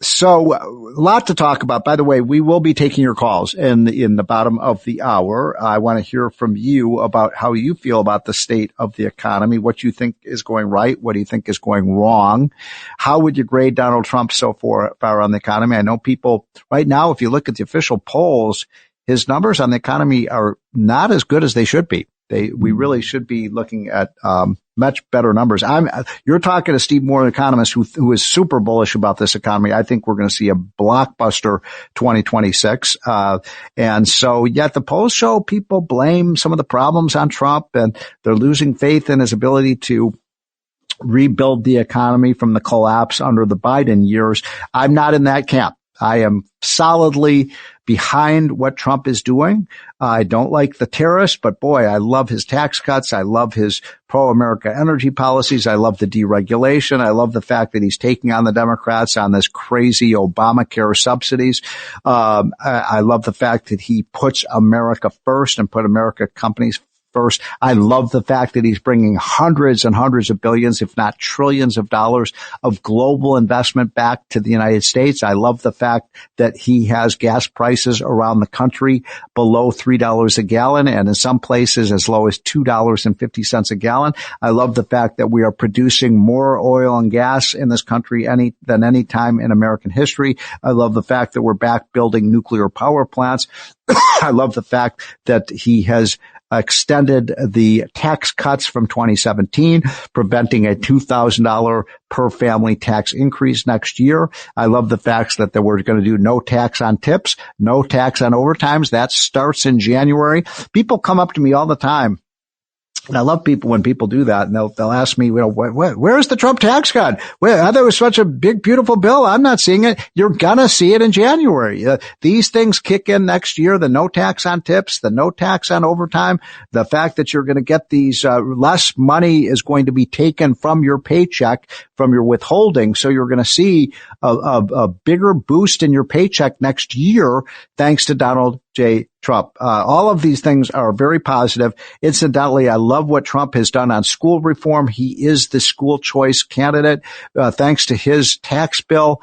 So a lot to talk about. By the way, we will be taking your calls in the bottom of the hour. I want to hear from you about how you feel about the state of the economy, what you think is going right, what do you think is going wrong. How would you grade Donald Trump so far on the economy? I know people right now, if you look at the official polls, his numbers on the economy are not as good as they should be. We really should be looking at much better numbers. You're talking to Steve Moore, an economist who is super bullish about this economy. I think we're going to see a blockbuster 2026. And so yet the polls show people blame some of the problems on Trump, and they're losing faith in his ability to rebuild the economy from the collapse under the Biden years. I'm not in that camp. I am solidly behind what Trump is doing. I don't like the tariffs, but boy, I love his tax cuts. I love his pro-America energy policies. I love the deregulation. I love the fact that he's taking on the Democrats on this crazy Obamacare subsidies. I love the fact that he puts America first and put America companies first. I love the fact that he's bringing hundreds and hundreds of billions, if not trillions of dollars of global investment back to the United States. I love the fact that he has gas prices around the country below $3 a gallon and in some places as low as $2.50 a gallon. I love the fact that we are producing more oil and gas in this country than any time in American history. I love the fact that we're back building nuclear power plants. I love the fact that he has extended the tax cuts from 2017, preventing a $2,000 per family tax increase next year. I love the fact that we're going to do no tax on tips, no tax on overtimes. That starts in January. People come up to me all the time. And I love people when people do that, and they'll ask me, where's the Trump tax cut? Well, I thought it was such a big, beautiful bill. I'm not seeing it. You're gonna see it in January. These things kick in next year. The no tax on tips, the no tax on overtime, the fact that you're going to get these less money is going to be taken from your paycheck, from your withholding. So you're going to see a bigger boost in your paycheck next year, thanks to Donald J. Trump. All of these things are very positive. Incidentally, I love what Trump has done on school reform. He is the school choice candidate. Thanks to his tax bill,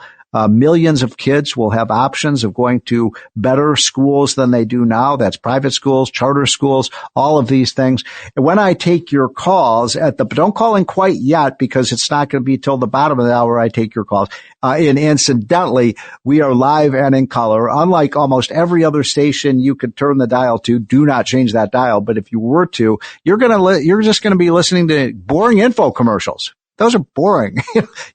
millions of kids will have options of going to better schools than they do now. That's private schools, charter schools, all of these things. And when I take your calls don't call in quite yet because it's not going to be till the bottom of the hour I take your calls. And incidentally, we are live and in color. Unlike almost every other station you could turn the dial to, do not change that dial. But if you were to, you're just going to be listening to boring info commercials. Those are boring.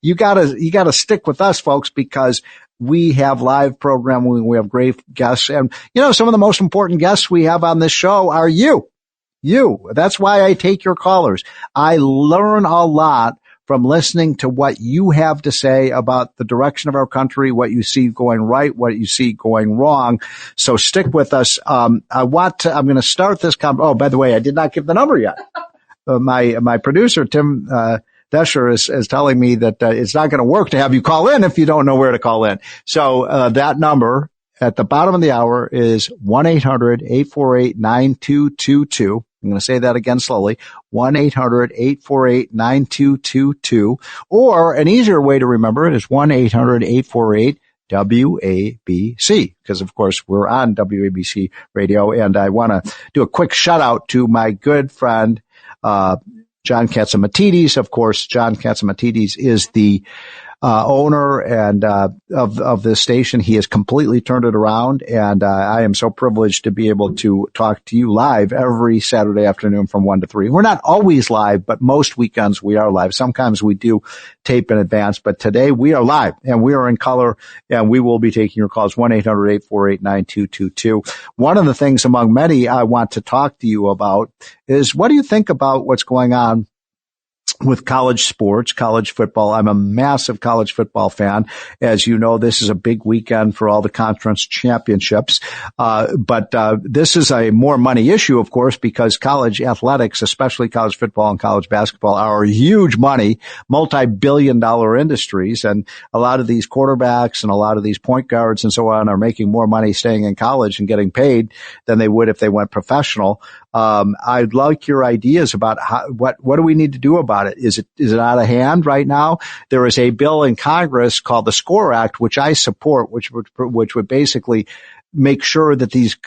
You gotta stick with us, folks, because we have live programming. We have great guests. And, some of the most important guests we have on this show are you. That's why I take your callers. I learn a lot from listening to what you have to say about the direction of our country, what you see going right, what you see going wrong. So stick with us. I'm going to start this oh, by the way, I did not give the number yet. My producer, Tim, Desher is telling me that it's not going to work to have you call in if you don't know where to call in. So that number at the bottom of the hour is 1-800-848-9222. I'm going to say that again slowly, 1-800-848-9222. Or an easier way to remember it is 1-800-848-WABC, because of course we're on WABC radio. And I want to do a quick shout out to my good friend, John Katzimatidis. Of course, John Katzimatidis is the owner and of this station. He has completely turned it around, and I am so privileged to be able to talk to you live every Saturday afternoon from 1 to 3. We're not always live, but most weekends we are live. Sometimes we do tape in advance, but today we are live and we are in color, and we will be taking your calls 1-800-848-9222. One of the things among many I want to talk to you about is, what do you think about what's going on with college sports, college football? I'm a massive college football fan. As you know, this is a big weekend for all the conference championships. But this is a more money issue, of course, because college athletics, especially college football and college basketball, are huge money, multi-billion-dollar industries. And a lot of these quarterbacks and a lot of these point guards and so on are making more money staying in college and getting paid than they would if they went professional. I'd like your ideas about what do we need to do about it? Is it out of hand right now? There is a bill in Congress called the SCORE Act, which I support, which would basically make sure that these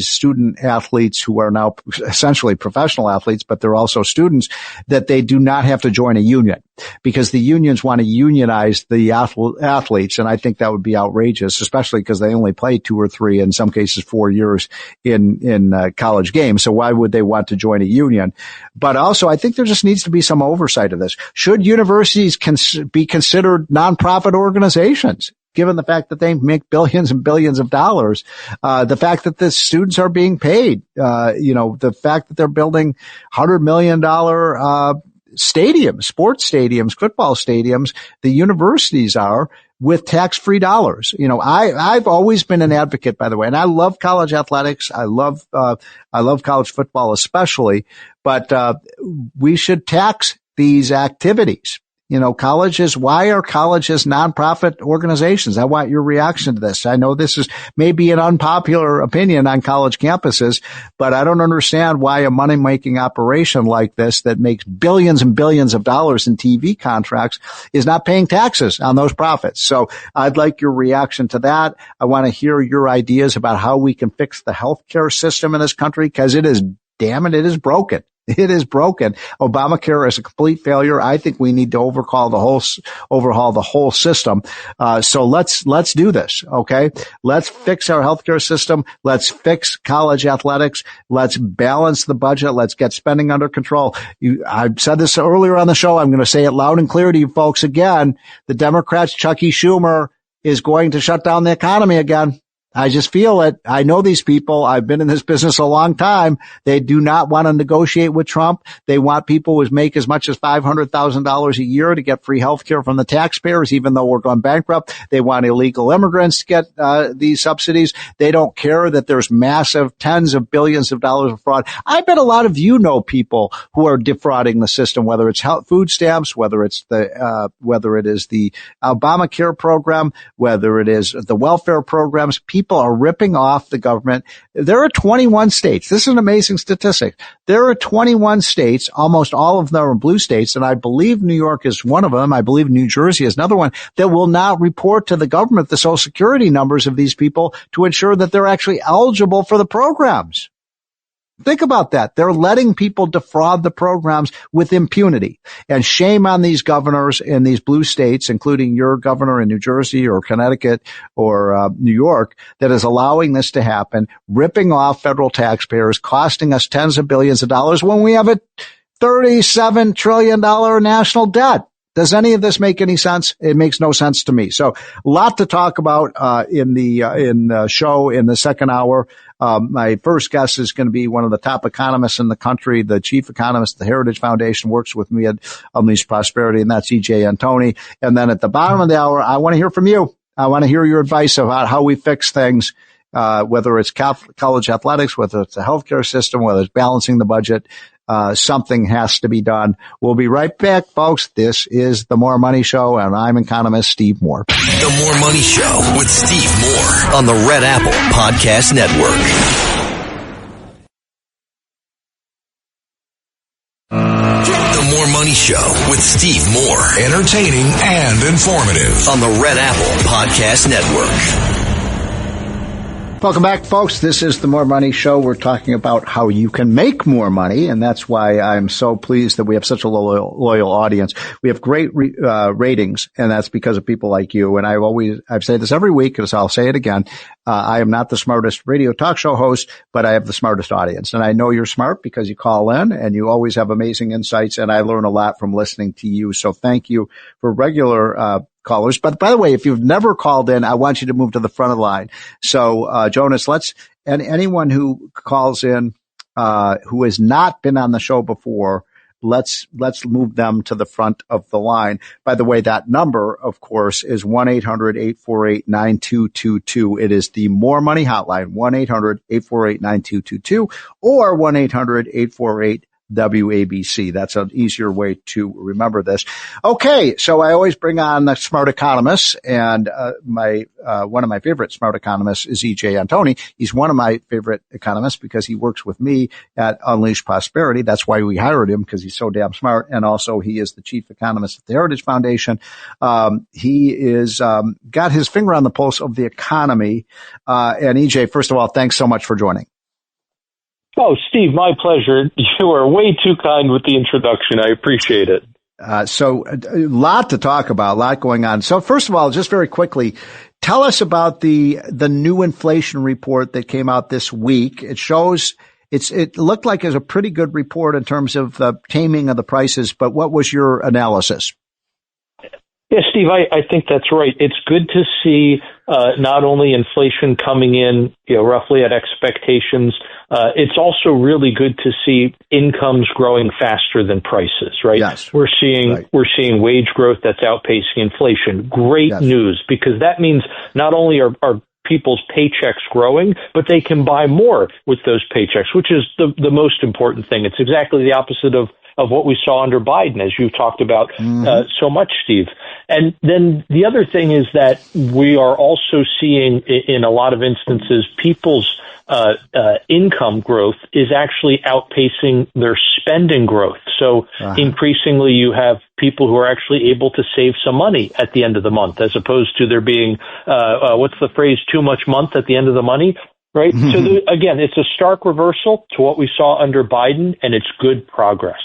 student athletes who are now essentially professional athletes, but they're also students, that they do not have to join a union, because the unions want to unionize the athletes. And I think that would be outrageous, especially because they only play 2 or 3, in some cases 4 years in college games. So why would they want to join a union? But also, I think there just needs to be some oversight of this. Should universities be considered nonprofit organizations, given the fact that they make billions and billions of dollars, the fact that the students are being paid, the fact that they're building $100 million stadiums, sports stadiums, football stadiums, the universities are with tax-free dollars. You know, I've always been an advocate, by the way, and I love college athletics. I love college football especially, but we should tax these activities. You know, why are colleges nonprofit organizations? I want your reaction to this. I know this is maybe an unpopular opinion on college campuses, but I don't understand why a money-making operation like this that makes billions and billions of dollars in TV contracts is not paying taxes on those profits. So I'd like your reaction to that. I want to hear your ideas about how we can fix the healthcare system in this country, because it is broken. It is broken. Obamacare is a complete failure. I think we need to overhaul the whole system. So let's do this. Okay. Let's fix our healthcare system. Let's fix college athletics. Let's balance the budget. Let's get spending under control. I've said this earlier on the show. I'm going to say it loud and clear to you folks again. The Democrats, Chucky Schumer, is going to shut down the economy again. I just feel it. I know these people. I've been in this business a long time. They do not want to negotiate with Trump. They want people who make as much as $500,000 a year to get free health care from the taxpayers, even though we're going bankrupt. They want illegal immigrants to get these subsidies. They don't care that there's massive tens of billions of dollars of fraud. I bet a lot of you know people who are defrauding the system, whether it's food stamps, whether it is the Obamacare program, whether it is the welfare programs. People are ripping off the government. There are 21 states. This is an amazing statistic. There are 21 states, almost all of them are blue states, and I believe New York is one of them. I believe New Jersey is another one, that will not report to the government the Social Security numbers of these people to ensure that they're actually eligible for the programs. Think about that. They're letting people defraud the programs with impunity. And shame on these governors in these blue states, including your governor in New Jersey or Connecticut or New York, that is allowing this to happen, ripping off federal taxpayers, costing us tens of billions of dollars when we have a $37 trillion national debt. Does any of this make any sense? It makes no sense to me. So a lot to talk about in the show in the second hour. My first guest is going to be one of the top economists in the country, the chief economist at the Heritage Foundation, works with me at Unleash Prosperity, and that's E.J. Antoni. And then at the bottom of the hour, I want to hear from you. I want to hear your advice about how we fix things, whether it's college athletics, whether it's the healthcare system, whether it's balancing the budget. Something has to be done. We'll be right back, folks. This is The More Money Show, and I'm economist Steve Moore. The More Money Show with Steve Moore on the Red Apple Podcast Network. The More Money Show with Steve Moore. Entertaining and informative. On the Red Apple Podcast Network. Welcome back, folks. This is the More Money Show. We're talking about how you can make more money, and that's why I'm so pleased that we have such a loyal audience. We have great ratings, and that's because of people like you. And I've said this every week, and so I'll say it again. I am not the smartest radio talk show host, but I have the smartest audience. And I know you're smart because you call in, and you always have amazing insights, and I learn a lot from listening to you. So thank you for regular callers. But by the way, if you've never called in, I want you to move to the front of the line. So, Jonas, anyone who calls in, who has not been on the show before, let's move them to the front of the line. By the way, that number, of course, is 1-800-848-9222. It is the More Money Hotline, 1-800-848-9222 or 1-800-848 WABC. That's an easier way to remember this. Okay, so I always bring on the smart economists, and one of my favorite smart economists is E.J. Antoni. He's one of my favorite economists because he works with me at Unleash Prosperity. That's why we hired him, because he's so damn smart, and also he is the chief economist at the Heritage Foundation. He is got his finger on the pulse of the economy. And E.J., first of all, thanks so much for joining. Oh, Steve, my pleasure. You are way too kind with the introduction. I appreciate it. So a lot to talk about, a lot going on. So first of all, just very quickly, tell us about the new inflation report that came out this week. It shows it looked like it's a pretty good report in terms of the taming of the prices, but what was your analysis? Yeah, Steve, I think that's right. It's good to see not only inflation coming in, roughly at expectations, it's also really good to see incomes growing faster than prices, right? Yes. We're seeing wage growth that's outpacing inflation. Great news, because that means not only are people's paychecks growing, but they can buy more with those paychecks, which is the most important thing. It's exactly the opposite of what we saw under Biden, as you've talked about so much, Steve. And then the other thing is that we are also seeing in a lot of instances people's income growth is actually outpacing their spending growth. So increasingly you have people who are actually able to save some money at the end of the month, as opposed to there being, what's the phrase, too much month at the end of the money, right? So again, it's a stark reversal to what we saw under Biden, and it's good progress.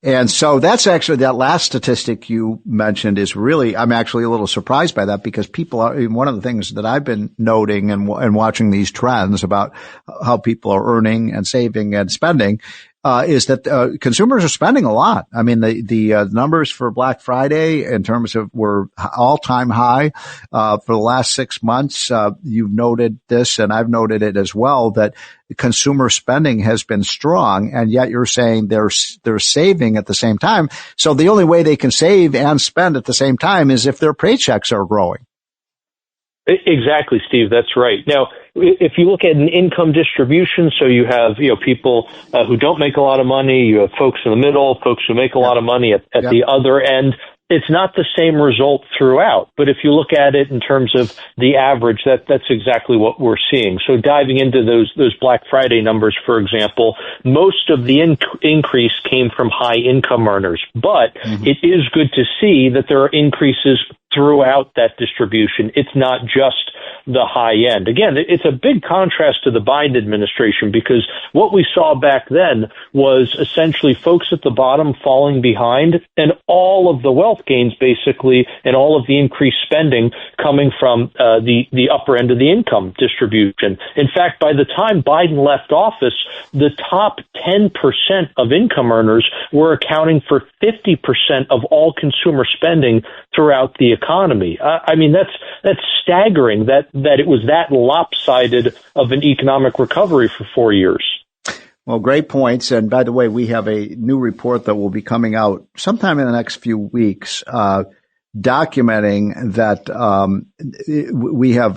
And so that's actually, that last statistic you mentioned is really, I'm actually a little surprised by that, because people are, one of the things that I've been noting and watching these trends about how people are earning and saving and spending, is that consumers are spending a lot. I mean, the numbers for Black Friday in terms of were all-time high for the last 6 months. You've noted this, and I've noted it as well, that consumer spending has been strong, and yet you're saying they're saving at the same time. So the only way they can save and spend at the same time is if their paychecks are growing. Exactly, Steve. That's right. Now, if you look at an income distribution, so you have people who don't make a lot of money, you have folks in the middle, folks who make a lot of money at the other end. It's not the same result throughout, but if you look at it in terms of the average, that's exactly what we're seeing. So diving into those Black Friday numbers, for example, most of the increase came from high income earners, but it is good to see that there are increases throughout that distribution. It's not just the high end. Again, it's a big contrast to the Biden administration, because what we saw back then was essentially folks at the bottom falling behind, and all of the wealth gains basically, and all of the increased spending coming from the upper end of the income distribution. In fact, by the time Biden left office, the top 10% of income earners were accounting for 50% of all consumer spending throughout the economy. I mean, that's staggering that it was that lopsided of an economic recovery for 4 years. Well, great points. And by the way, we have a new report that will be coming out sometime in the next few weeks, documenting that we have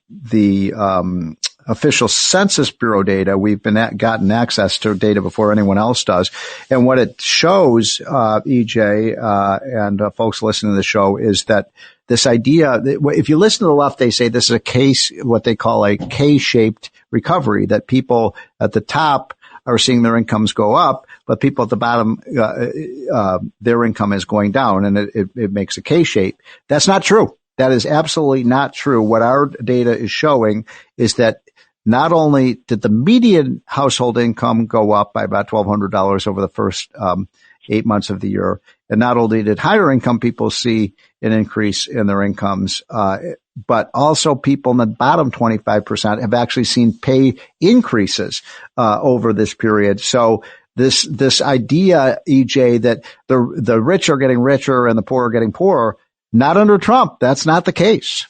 the official Census Bureau data. We've gotten access to data before anyone else does. And what it shows, EJ, and folks listening to the show, is that this idea, if you listen to the left, they say this is what they call a K-shaped recovery, that people at the top are seeing their incomes go up, but people at the bottom, their income is going down, and it makes a K-shape. That's not true. That is absolutely not true. What our data is showing is that not only did the median household income go up by about $1,200 over the first 8 months of the year, and not only did higher income people see an increase in their incomes, but also people in the bottom 25% have actually seen pay increases over this period. So this idea, EJ, that the rich are getting richer and the poor are getting poorer, not under Trump. That's not the case.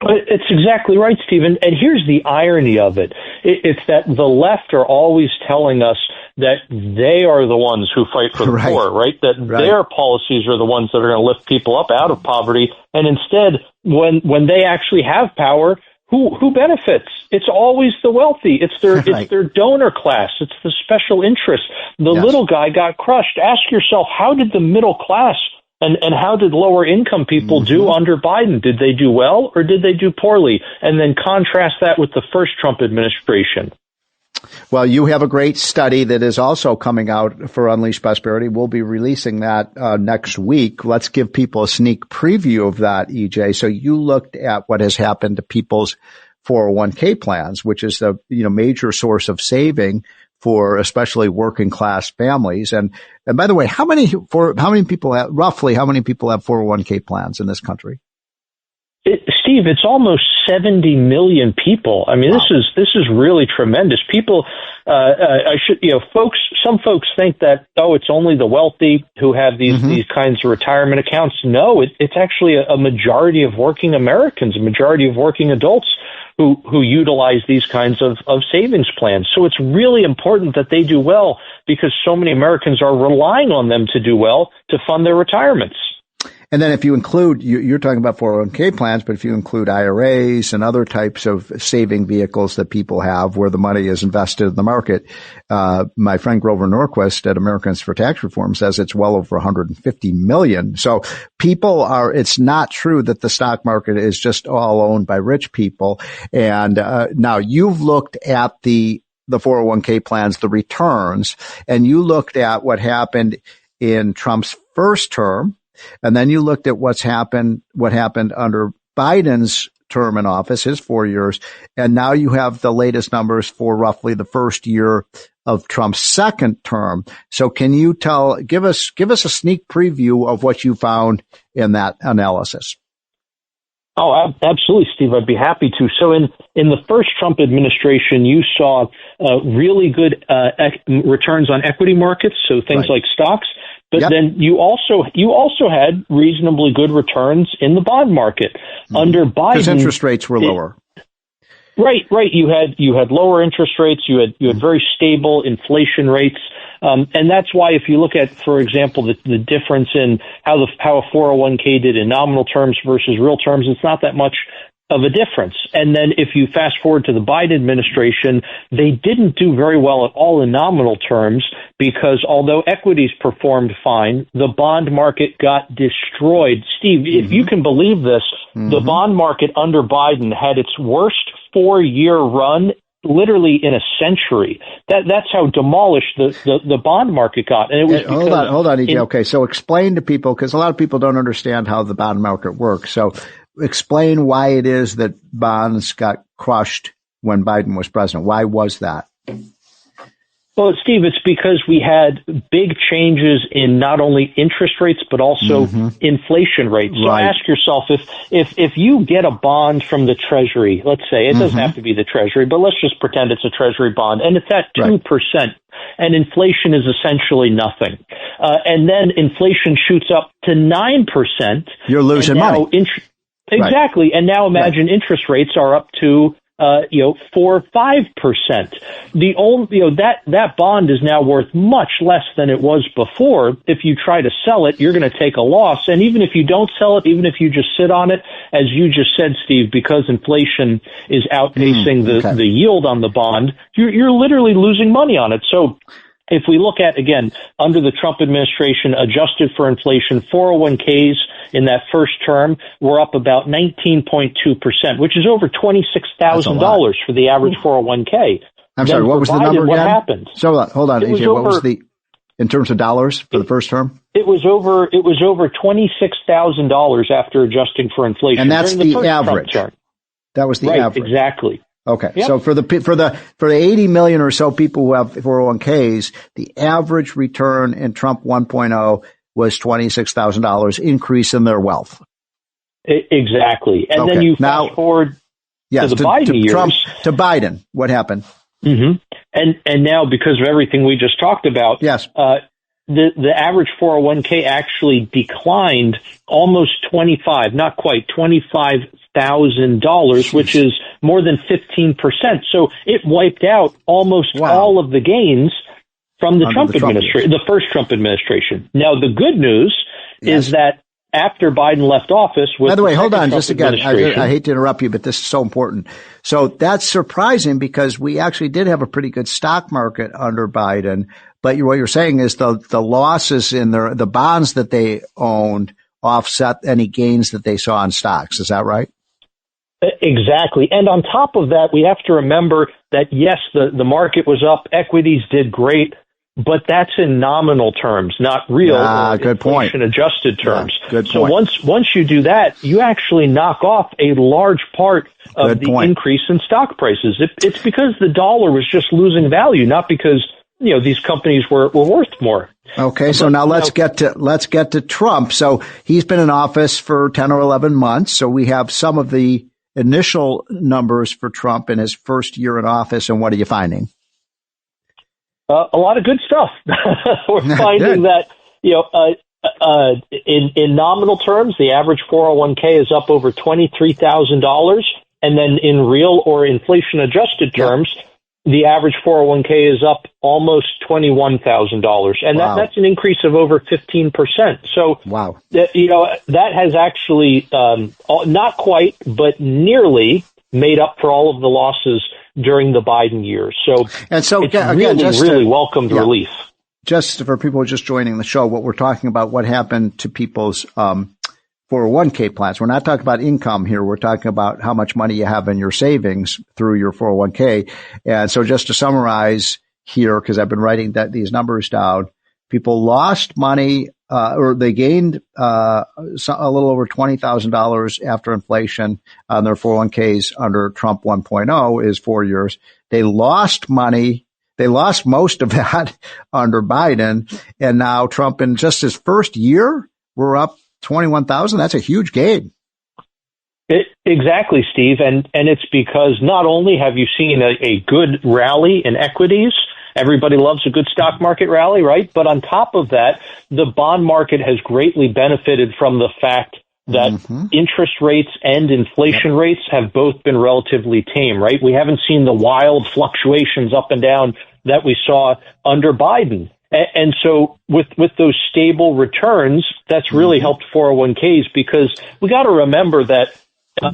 It's exactly right, Stephen. And here's the irony of it. It's that the left are always telling us that they are the ones who fight for the poor, right? That their policies are the ones that are going to lift people up out of poverty. And instead, when they actually have power, who benefits? It's always the wealthy. It's their donor class. It's the special interests. The little guy got crushed. Ask yourself, how did the middle class and how did lower income people do under Biden? Did they do well or did they do poorly? And then contrast that with the first Trump administration. Well, you have a great study that is also coming out for Unleash Prosperity. We'll be releasing that next week. Let's give people a sneak preview of that, EJ. So you looked at what has happened to people's 401k plans, which is the major source of saving for especially working class families. And by the way, how many people have 401k plans in this country? Steve, it's almost 70 million people. I mean, wow. this is really tremendous. People, some folks think that, it's only the wealthy who have these kinds of retirement accounts. No, it's actually a majority of working Americans, a majority of working adults who utilize these kinds of savings plans. So it's really important that they do well, because so many Americans are relying on them to do well to fund their retirements. And then if you include, you're talking about 401k plans, but if you include IRAs and other types of saving vehicles that people have where the money is invested in the market, my friend Grover Norquist at Americans for Tax Reform says it's well over 150 million. So it's not true that the stock market is just all owned by rich people. And now you've looked at the 401k plans, the returns, and you looked at what happened in Trump's first term. And then you looked at what happened under Biden's term in office, his 4 years. And now you have the latest numbers for roughly the first year of Trump's second term. So can you give us a sneak preview of what you found in that analysis? Oh, absolutely, Steve. I'd be happy to. So in the first Trump administration, you saw really good returns on equity markets, so things like stocks. But then you also had reasonably good returns in the bond market under Biden, because interest rates were lower. Right. You had lower interest rates. You had very stable inflation rates, and that's why if you look at, for example, the difference in how a 401k did in nominal terms versus real terms, it's not that much of a difference. And then if you fast forward to the Biden administration, they didn't do very well at all in nominal terms, because although equities performed fine, the bond market got destroyed. Steve, if you can believe this, the bond market under Biden had its worst 4-year run literally in a century. That's how demolished the bond market got. And it was hold on, EJ. Okay, so explain to people, because a lot of people don't understand how the bond market works. So explain why it is that bonds got crushed when Biden was president. Why was that? Well, Steve, it's because we had big changes in not only interest rates, but also inflation rates. So ask yourself, if you get a bond from the Treasury, let's say, it doesn't have to be the Treasury, but let's just pretend it's a Treasury bond, and it's at 2%, and inflation is essentially nothing. And then inflation shoots up to 9%. You're losing money. Exactly. And now imagine interest rates are up to 4 or 5%. That bond is now worth much less than it was before. If you try to sell it, you're going to take a loss. And even if you don't sell it, even if you just sit on it, as you just said, Steve, because inflation is outpacing the yield on the bond, you're literally losing money on it. So if we look at, again, under the Trump administration, adjusted for inflation, 401ks in that first term were up about 19.2%, which is over $26,000 for the average 401k. I'm sorry, what was the number again? What happened? So hold on, AJ, what was in terms of dollars for the first term? It was over $26,000 after adjusting for inflation. And that's the average. That was the average. Exactly. Okay. Yep. So for the 80 million or so people who have 401ks, the average return in Trump 1.0 was $26,000 increase in their wealth. Exactly. And then you fast forward to the Biden years. Trump to Biden. What happened? And now, because of everything we just talked about, the average 401k actually declined almost $25,000, which is more than 15%. So it wiped out almost all of the gains from the Trump administration, the first Trump administration. Now, the good news is that after Biden left office, by the way, hold on just again. I hate to interrupt you, but this is so important. So that's surprising, because we actually did have a pretty good stock market under Biden. But what you're saying is the losses in the bonds that they owned offset any gains that they saw in stocks. Is that right? Exactly. And on top of that, we have to remember that, yes, the market was up. Equities did great. But that's in nominal terms, not real inflation-adjusted terms. Good so point. once you do that, you actually knock off a large part of the increase in stock prices. It's because the dollar was just losing value, not because these companies were worth more. Okay, so now let's get to Trump. So he's been in office for 10 or 11 months. So we have some of the initial numbers for Trump in his first year in office. And what are you finding? A lot of good stuff. We're finding that, in nominal terms, the average 401k is up over $23,000. And then in real or inflation adjusted terms, the average 401k is up almost $21,000. And that's an increase of over 15%. So, that has actually not quite, but nearly made up for all of the losses during the Biden years. So it's really welcomed relief. Just for people just joining the show, what we're talking about, what happened to people's 401k plans. We're not talking about income here. We're talking about how much money you have in your savings through your 401k. And so just to summarize here, because I've been writing these numbers down, people lost money, or they gained a little over $20,000 after inflation on their 401ks under Trump 1.0 is 4 years. They lost money. They lost most of that under Biden. And now Trump, in just his first year, we're up 21,000. That's a huge gain. Exactly, Steve. And it's because not only have you seen a good rally in equities, everybody loves a good stock market rally, right? But on top of that, the bond market has greatly benefited from the fact that interest rates and inflation rates have both been relatively tame, right? We haven't seen the wild fluctuations up and down that we saw under Biden. And so with those stable returns, that's really helped 401ks, because we got to remember that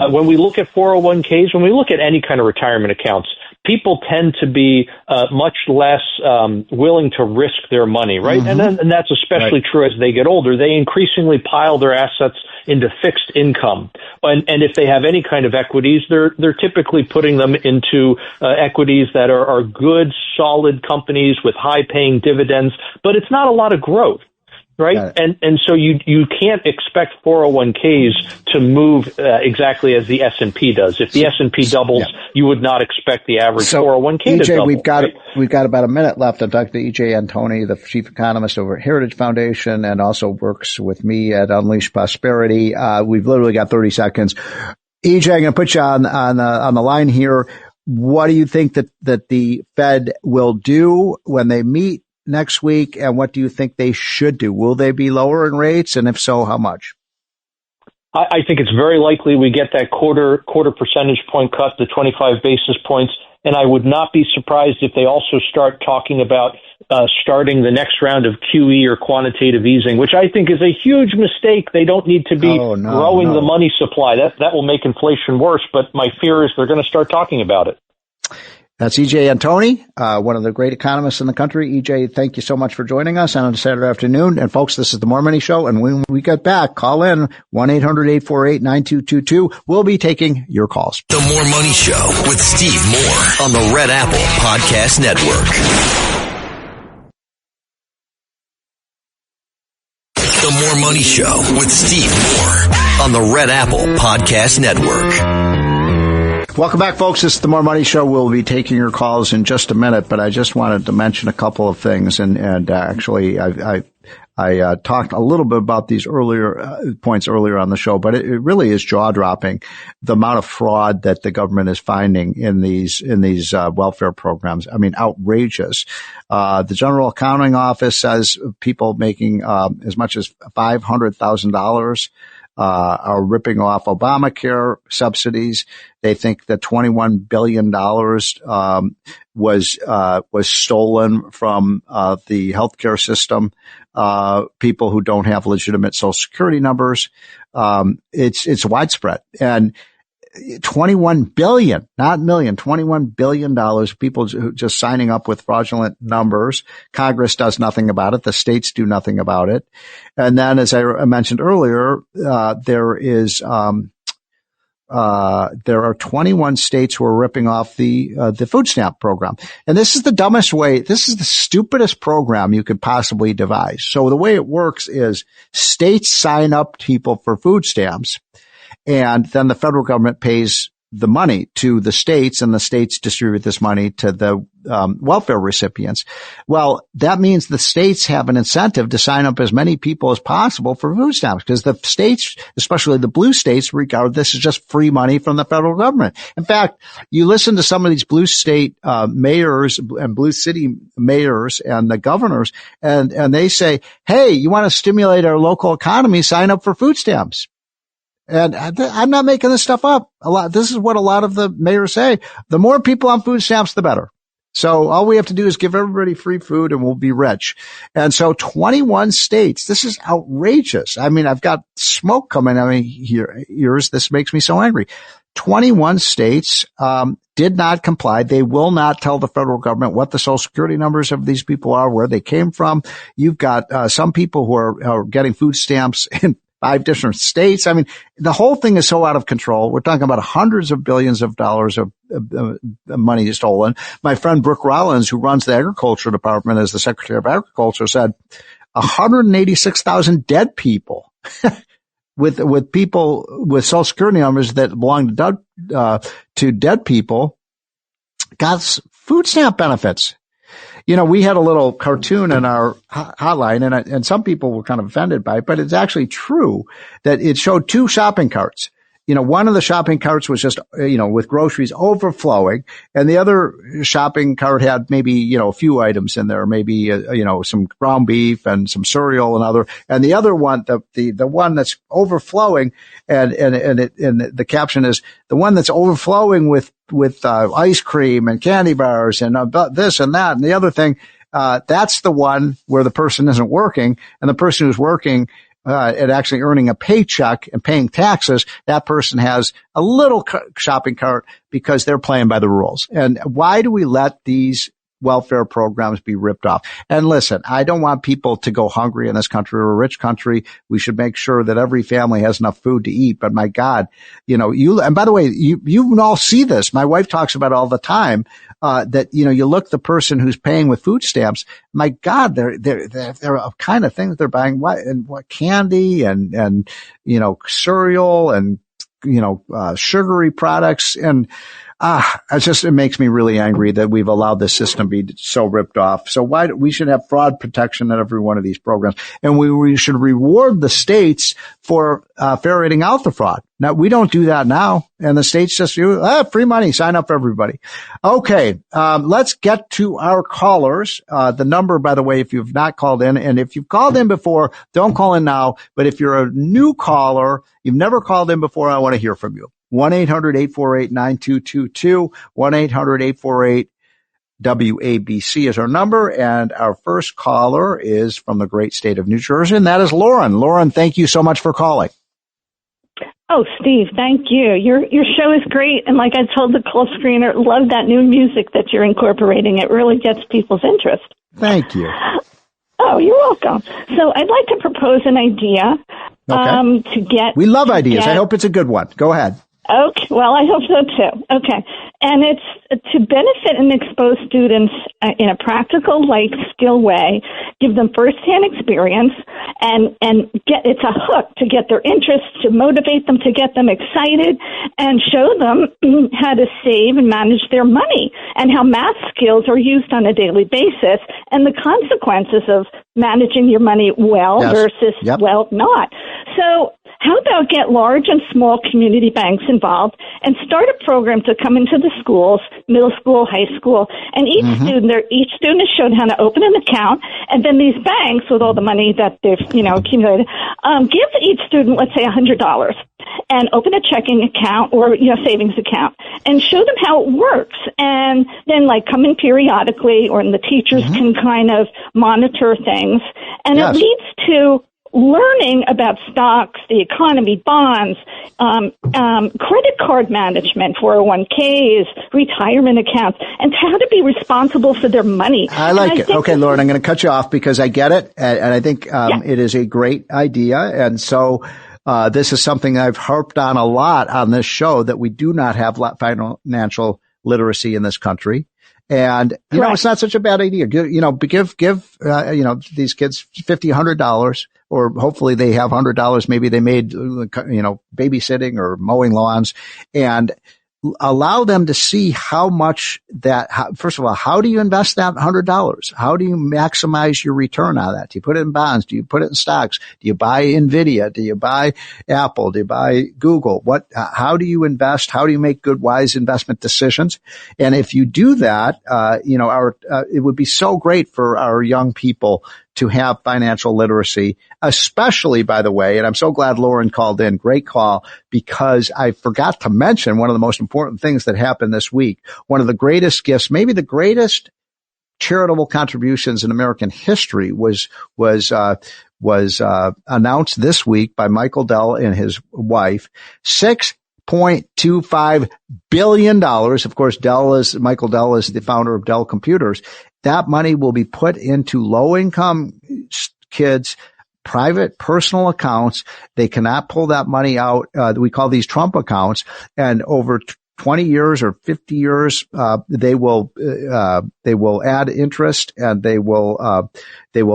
when we look at 401ks, when we look at any kind of retirement accounts, people tend to be much less willing to risk their money, right? And that's especially true as they get older. They increasingly pile their assets into fixed income. And if they have any kind of equities, they're typically putting them into equities that are good, solid companies with high-paying dividends, but it's not a lot of growth. Right. And so you can't expect 401ks to move exactly as the S&P does. If the S&P doubles, you would not expect the average 401k to double. We've got about a minute left. I'm talking to E.J. Antoni, the chief economist over at Heritage Foundation, and also works with me at Unleash Prosperity. We've literally got 30 seconds. E.J., I'm going to put you on the line here. What do you think that the Fed will do when they meet next week, and what do you think they should do? Will they be lower in rates, and if so, how much? I think it's very likely we get that quarter percentage point cut to 25 basis points, and I would not be surprised if they also start talking about starting the next round of QE or quantitative easing, which I think is a huge mistake. They don't need to be growing the money supply. That will make inflation worse, but my fear is they're going to start talking about it. That's E.J. Antoni, one of the great economists in the country. E.J., thank you so much for joining us on a Saturday afternoon. And folks, this is the More Money Show. And when we get back, call in 1-800-848-9222. We'll be taking your calls. The More Money Show with Steve Moore on the Red Apple Podcast Network. The More Money Show with Steve Moore on the Red Apple Podcast Network. Welcome back, folks. This is the More Money Show. We'll be taking your calls in just a minute, but I just wanted to mention a couple of things. And actually, I talked a little bit about these points earlier on the show, but it really is jaw-dropping, the amount of fraud that the government is finding in these welfare programs. I mean, outrageous. The General Accounting Office says people making as much as $500,000 are ripping off Obamacare subsidies. They think that $21 billion was stolen from the healthcare system. People who don't have legitimate Social Security numbers. It's widespread. And $21 billion, not million, $21 billion, people just signing up with fraudulent numbers. Congress does nothing about it. The states do nothing about it. And then, as I mentioned earlier, there are 21 states who are ripping off the food stamp program. And this is the dumbest way. This is the stupidest program you could possibly devise. So the way it works is states sign up people for food stamps, and then the federal government pays the money to the states, and the states distribute this money to the welfare recipients. Well, that means the states have an incentive to sign up as many people as possible for food stamps, because the states, especially the blue states, regard this as just free money from the federal government. In fact, you listen to some of these blue state mayors and blue city mayors and the governors, and they say, hey, you want to stimulate our local economy, sign up for food stamps. And I'm not making this stuff up. This is what a lot of the mayors say. The more people on food stamps, the better. So all we have to do is give everybody free food and we'll be rich. And so 21 states, this is outrageous. I mean, I've got smoke coming out of my ears. This makes me so angry. 21 states did not comply. They will not tell the federal government what the social security numbers of these people are, where they came from. You've got some people who are getting food stamps in 5 different states. I mean, the whole thing is so out of control. We're talking about hundreds of billions of dollars of money stolen. My friend Brooke Rollins, who runs the agriculture department as the Secretary of Agriculture, said 186,000 dead people with people with social security numbers that belong to dead people got food stamp benefits. You know, we had a little cartoon in our hotline, and some people were kind of offended by it, but it's actually true that it showed 2 shopping carts. You know, one of the shopping carts was just, with groceries overflowing, and the other shopping cart had maybe, a few items in there, maybe, some ground beef and some cereal and the other one, the one that's overflowing, and the caption is the one that's overflowing with ice cream and candy bars and this and that and the other thing. That's the one where the person isn't working, and the person who's working and actually earning a paycheck and paying taxes, that person has a little shopping cart because they're playing by the rules. And why do we let these welfare programs be ripped off? And listen, I don't want people to go hungry in this country. We're a rich country. We should make sure that every family has enough food to eat. But my God, and by the way, you all see this. My wife talks about it all the time, that, you look the person who's paying with food stamps. My God, they're a kind of thing that they're buying what candy and, cereal and, sugary products. And, it makes me really angry that we've allowed this system to be so ripped off. So we should have fraud protection at every one of these programs, and we should reward the states for ferreting out the fraud. Now, we don't do that now, and the states just do free money, sign up for everybody. Okay, let's get to our callers. The number, by the way, if you've not called in, and if you've called in before, don't call in now. But if you're a new caller, you've never called in before, I want to hear from you. 1-800-848-9222, 1-800-848-WABC is our number, and our first caller is from the great state of New Jersey, and that is Lauren. Lauren, thank you so much for calling. Oh, Steve, thank you. Your show is great, and like I told the call screener, love that new music that you're incorporating. It really gets people's interest. Thank you. Oh, you're welcome. So I'd like to propose an idea to get... We love ideas. I hope it's a good one. Go ahead. Okay, well, I hope so too. Okay, and it's to benefit and expose students in a practical, life skill way, give them firsthand experience, and it's a hook to get their interest, to motivate them, to get them excited, and show them how to save and manage their money, and how math skills are used on a daily basis, and the consequences of managing your money well versus not. So how about get large and small community banks involved and start a program to come into the schools, middle school, high school, and each student is shown how to open an account, and then these banks, with all the money that they've accumulated, give each student, let's say, $100, and open a checking account or savings account, and show them how it works, and then come in periodically, or the teachers can kind of monitor things, and it leads to learning about stocks, the economy, bonds, credit card management, 401ks, retirement accounts, and how to be responsible for their money. I like it. Okay, Lauren, I'm going to cut you off because I get it, and I think it is a great idea. And so this is something I've harped on a lot on this show, that we do not have financial literacy in this country. And, it's not such a bad idea. Give these kids $50, $100, or hopefully they have $100. Maybe they made, babysitting or mowing lawns, and allow them to see how much first of all, how do you invest that $100? How do you maximize your return on that? Do you put it in bonds? Do you put it in stocks? Do you buy NVIDIA? Do you buy Apple? Do you buy Google? How do you invest? How do you make good, wise investment decisions? And if you do that, it would be so great for our young people to have financial literacy, especially, by the way, and I'm so glad Lauren called in. Great call, because I forgot to mention one of the most important things that happened this week. One of the greatest gifts, maybe the greatest charitable contributions in American history was announced this week by Michael Dell and his wife. $6.25 billion. Of course, Michael Dell is the founder of Dell Computers. That money will be put into low-income kids' private personal accounts. They cannot pull that money out. We call these Trump accounts. And over 20 years or 50 years, they will add interest, and they will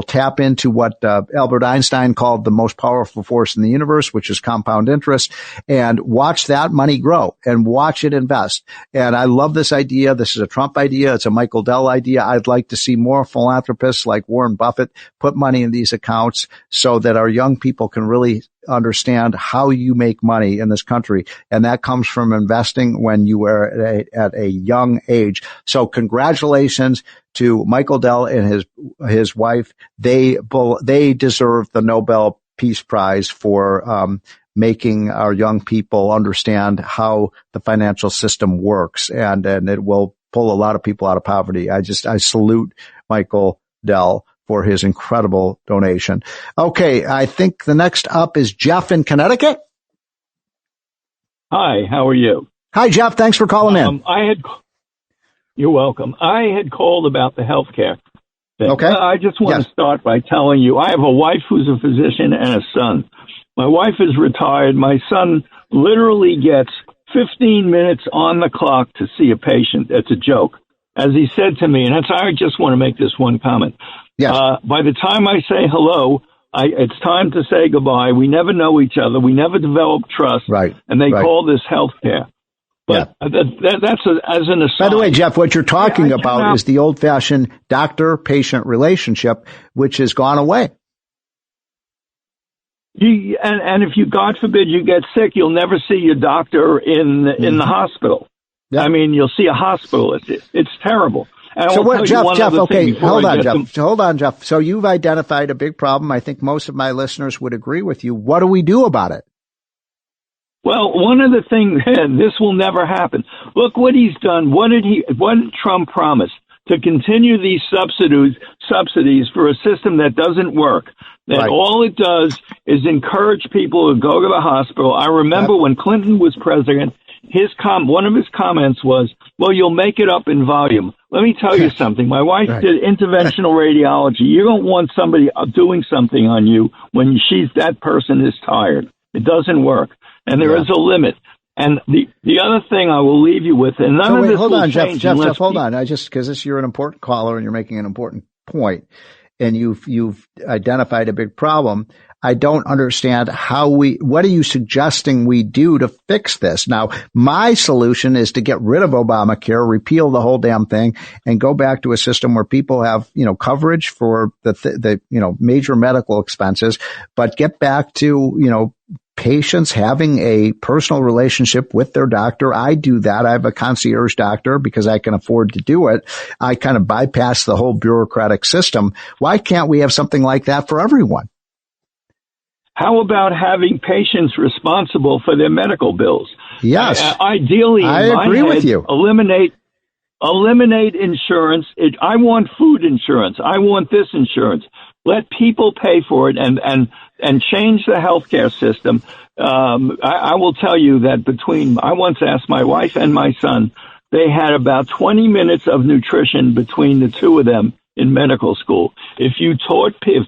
tap into what Albert Einstein called the most powerful force in the universe, which is compound interest, and watch that money grow and watch it invest. And I love this idea. This is a Trump idea. It's a Michael Dell idea. I'd like to see more philanthropists like Warren Buffett put money in these accounts so that our young people can really understand how you make money in this country. And that comes from investing when you are at a young age. So congratulations to Michael Dell and his wife. They deserve the Nobel Peace Prize for making our young people understand how the financial system works, and it will pull a lot of people out of poverty. I salute Michael Dell for his incredible donation. Okay, I think the next up is Jeff in Connecticut. Hi, how are you? Hi, Jeff. Thanks for calling in. You're welcome. I had called about the healthcare thing. Okay. I just want to start by telling you, I have a wife who's a physician and a son. My wife is retired. My son literally gets 15 minutes on the clock to see a patient. It's a joke. As he said to me, and I just want to make this one comment. Yes. By the time I say hello, it's time to say goodbye. We never know each other. We never develop trust. Right. And they call this healthcare. But that's as an aside. By the way, Jeff, what you're talking about is the old-fashioned doctor-patient relationship, which has gone away. And if you, God forbid, you get sick, you'll never see your doctor in the hospital. Yep. I mean, you'll see a hospitalist. It's terrible. So what, Jeff, okay, hold on, Jeff. So you've identified a big problem. I think most of my listeners would agree with you. What do we do about it? Well, one of the things, this will never happen. Look what he's done. What did Trump promise? To continue these subsidies for a system that doesn't work. That all it does is encourage people to go to the hospital. I remember when Clinton was president, one of his comments was, well, you'll make it up in volume. Let me tell you something. My wife did interventional radiology. You don't want somebody doing something on you when that person is tired. It doesn't work. And there is a limit. And the other thing I will leave you with, and none of this will change. Jeff, hold on. Because you're an important caller and you're making an important point, and you've identified a big problem. I don't understand what are you suggesting we do to fix this? Now, my solution is to get rid of Obamacare, repeal the whole damn thing, and go back to a system where people have, coverage for the major medical expenses, but get back to, patients having a personal relationship with their doctor. I do that. I have a concierge doctor because I can afford to do it. I kind of bypass the whole bureaucratic system. Why can't we have something like that for everyone? How about having patients responsible for their medical bills? Yes. Ideally, I agree with you. Eliminate insurance. I want food insurance. I want this insurance. Let people pay for it and change the healthcare system. I will tell you that I once asked my wife and my son, they had about 20 minutes of nutrition between the two of them in medical school. If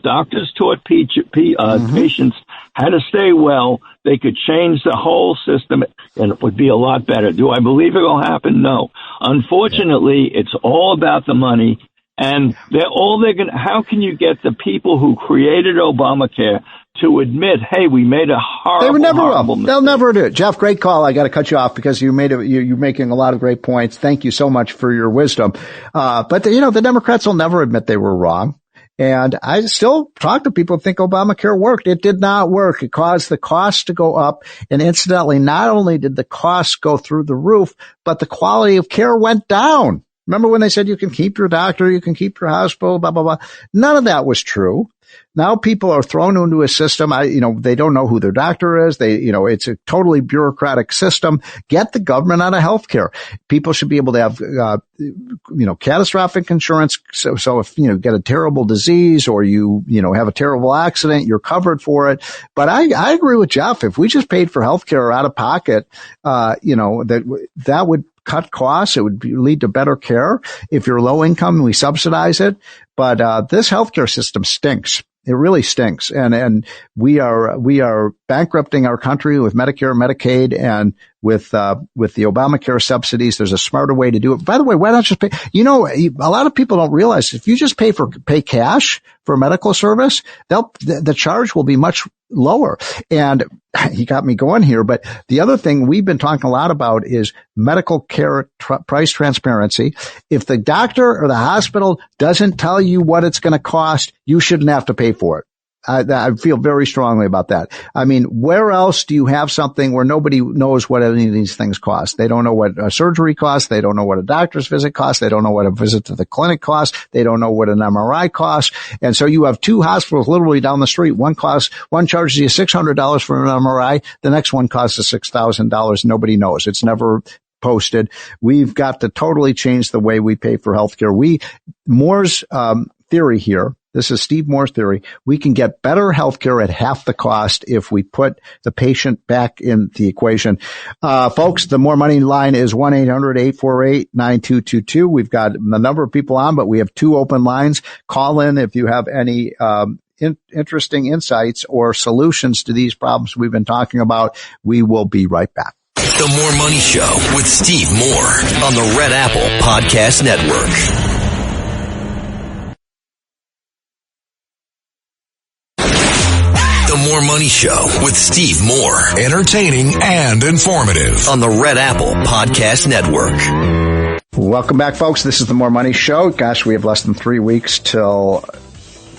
doctors taught patients how to stay well, they could change the whole system and it would be a lot better. Do I believe it will happen? No. Unfortunately, it's all about the money. And how can you get the people who created Obamacare to admit, hey, we made a horrible mistake. They'll never do it. Jeff, great call. I got to cut you off because you're making a lot of great points. Thank you so much for your wisdom. But the Democrats will never admit they were wrong. And I still talk to people who think Obamacare worked. It did not work. It caused the cost to go up. And incidentally, not only did the costs go through the roof, but the quality of care went down. Remember when they said you can keep your doctor, you can keep your hospital, blah, blah, blah. None of that was true. Now people are thrown into a system. They don't know who their doctor is. It's a totally bureaucratic system. Get the government out of healthcare. People should be able to have, catastrophic insurance. So if, you get a terrible disease or you have a terrible accident, you're covered for it. But I agree with Jeff. If we just paid for healthcare out of pocket, that would cut costs. It would lead to better care. If you're low income, we subsidize it. But this healthcare system stinks. It really stinks. And we are bankrupting our country with Medicare, Medicaid, and with the Obamacare subsidies. There's a smarter way to do it. By the way, why not just pay? A lot of people don't realize if you just pay cash for a medical service, the charge will be much lower. And he got me going here. But the other thing we've been talking a lot about is medical care price transparency. If the doctor or the hospital doesn't tell you what it's going to cost, you shouldn't have to pay for it. I feel very strongly about that. I mean, where else do you have something where nobody knows what any of these things cost? They don't know what a surgery costs. They don't know what a doctor's visit costs. They don't know what a visit to the clinic costs. They don't know what an MRI costs. And so you have two hospitals literally down the street. One charges you $600 for an MRI. The next one costs you $6,000. Nobody knows. It's never posted. We've got to totally change the way we pay for healthcare. Moore's theory here. This is Steve Moore's theory. We can get better healthcare at half the cost if we put the patient back in the equation. Folks, the More Money line is 1-800-848-9222. We've got a number of people on, but we have 2 open lines. Call in if you have any interesting insights or solutions to these problems we've been talking about. We will be right back. The More Money Show with Steve Moore on the Red Apple Podcast Network. The More Money Show with Steve Moore. Entertaining and informative. On the Red Apple Podcast Network. Welcome back, folks. This is the More Money Show. Gosh, we have less than 3 weeks till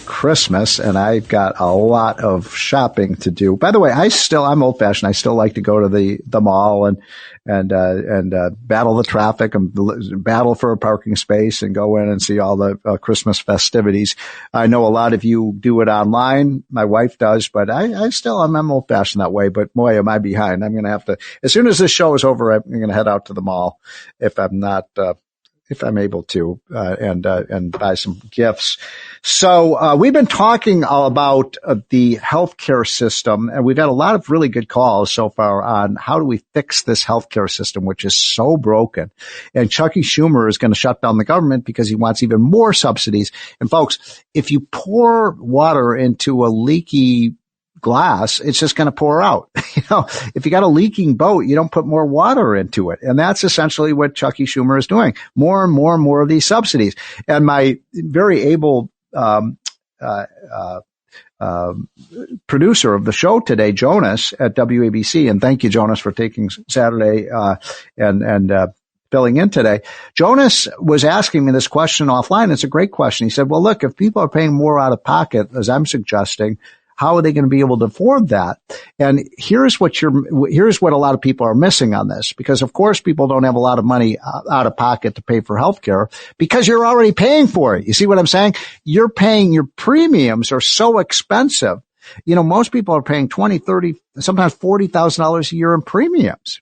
Christmas, and I've got a lot of shopping to do. By the way, I'm old fashioned. I still like to go to the mall and battle the traffic and battle for a parking space and go in and see all the Christmas festivities. I know a lot of you do it online. My wife does, but I'm old fashioned that way. But boy, am I behind. I'm going to have to, as soon as this show is over, I'm going to head out to the mall if I'm able to, and buy some gifts. So, we've been talking all about the healthcare system, and we've had a lot of really good calls so far on how do we fix this healthcare system, which is so broken. And Chucky Schumer is going to shut down the government because he wants even more subsidies. And folks, if you pour water into a leaky glass, it's just going to pour out. If you got a leaking boat, you don't put more water into it. And that's essentially what Chucky Schumer is doing. More and more and more of these subsidies. And my very able, producer of the show today, Jonas at WABC, and thank you, Jonas, for taking Saturday, and filling in today. Jonas was asking me this question offline. It's a great question. He said, well, look, if people are paying more out of pocket, as I'm suggesting, how are they going to be able to afford that? And here's what a lot of people are missing on this, because of course people don't have a lot of money out of pocket to pay for healthcare because you're already paying for it. You see what I'm saying? Your premiums are so expensive. Most people are paying $20,000, $30,000, sometimes $40,000 a year in premiums.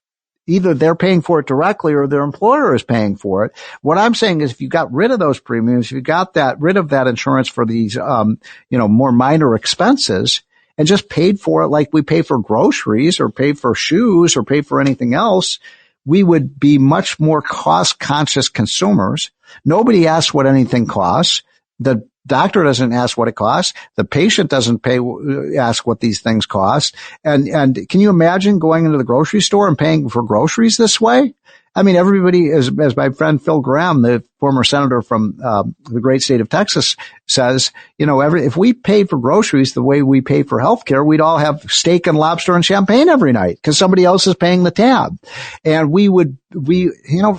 Either they're paying for it directly or their employer is paying for it. What I'm saying is if you got rid of those premiums, if you got rid of that insurance for these, more minor expenses and just paid for it like we pay for groceries or pay for shoes or pay for anything else, we would be much more cost conscious consumers. Nobody asks what anything costs. The doctor doesn't ask what it costs. The patient doesn't ask what these things cost. And can you imagine going into the grocery store and paying for groceries this way? I mean, everybody, as my friend Phil Gramm, the former senator from the great state of Texas, says, if we paid for groceries the way we pay for healthcare, we'd all have steak and lobster and champagne every night because somebody else is paying the tab. And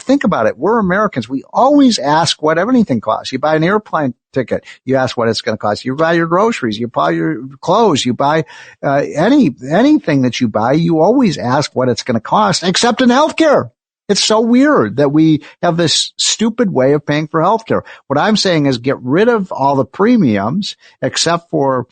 think about it. We're Americans. We always ask what everything costs. You buy an airplane ticket, you ask what it's going to cost. You buy your groceries, you buy your clothes, you buy anything that you buy, you always ask what it's going to cost, except in healthcare. It's so weird that we have this stupid way of paying for healthcare. What I'm saying is get rid of all the premiums except for,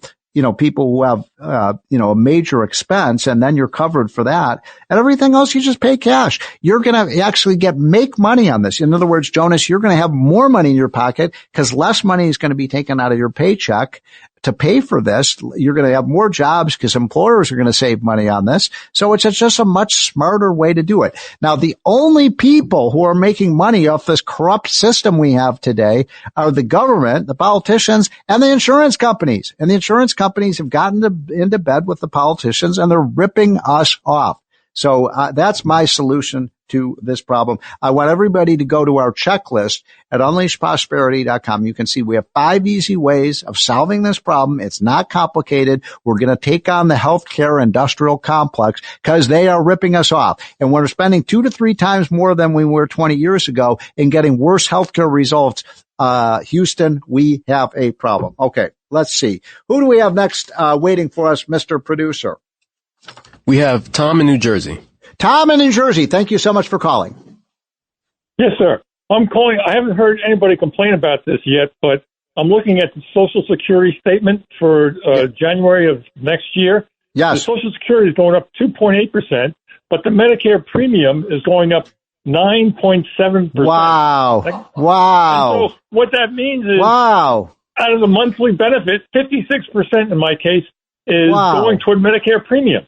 people who have, a major expense, and then you're covered for that. And everything else, you just pay cash. You're going to actually make money on this. In other words, Jonas, you're going to have more money in your pocket because less money is going to be taken out of your paycheck to pay for this. You're going to have more jobs because employers are going to save money on this. So it's just a much smarter way to do it. Now, the only people who are making money off this corrupt system we have today are the government, the politicians, and the insurance companies. And the insurance companies have gotten into bed with the politicians, and they're ripping us off. So that's my solution to this problem. I want everybody to go to our checklist at unleashprosperity.com. You can see we have 5 easy ways of solving this problem. It's not complicated. We're going to take on the healthcare industrial complex because they are ripping us off. And we're spending 2 to 3 times more than we were 20 years ago in getting worse healthcare results. Houston, we have a problem. Okay, let's see. Who do we have next waiting for us, Mr. Producer? We have Tom in New Jersey. Tom in New Jersey, thank you so much for calling. Yes, sir. I'm calling. I haven't heard anybody complain about this yet, but I'm looking at the Social Security statement for January of next year. Yes. The Social Security is going up 2.8%, but the Medicare premium is going up 9.7%. Wow. Wow. And so what that means is, wow, out of the monthly benefit, 56% in my case is going toward Medicare premium.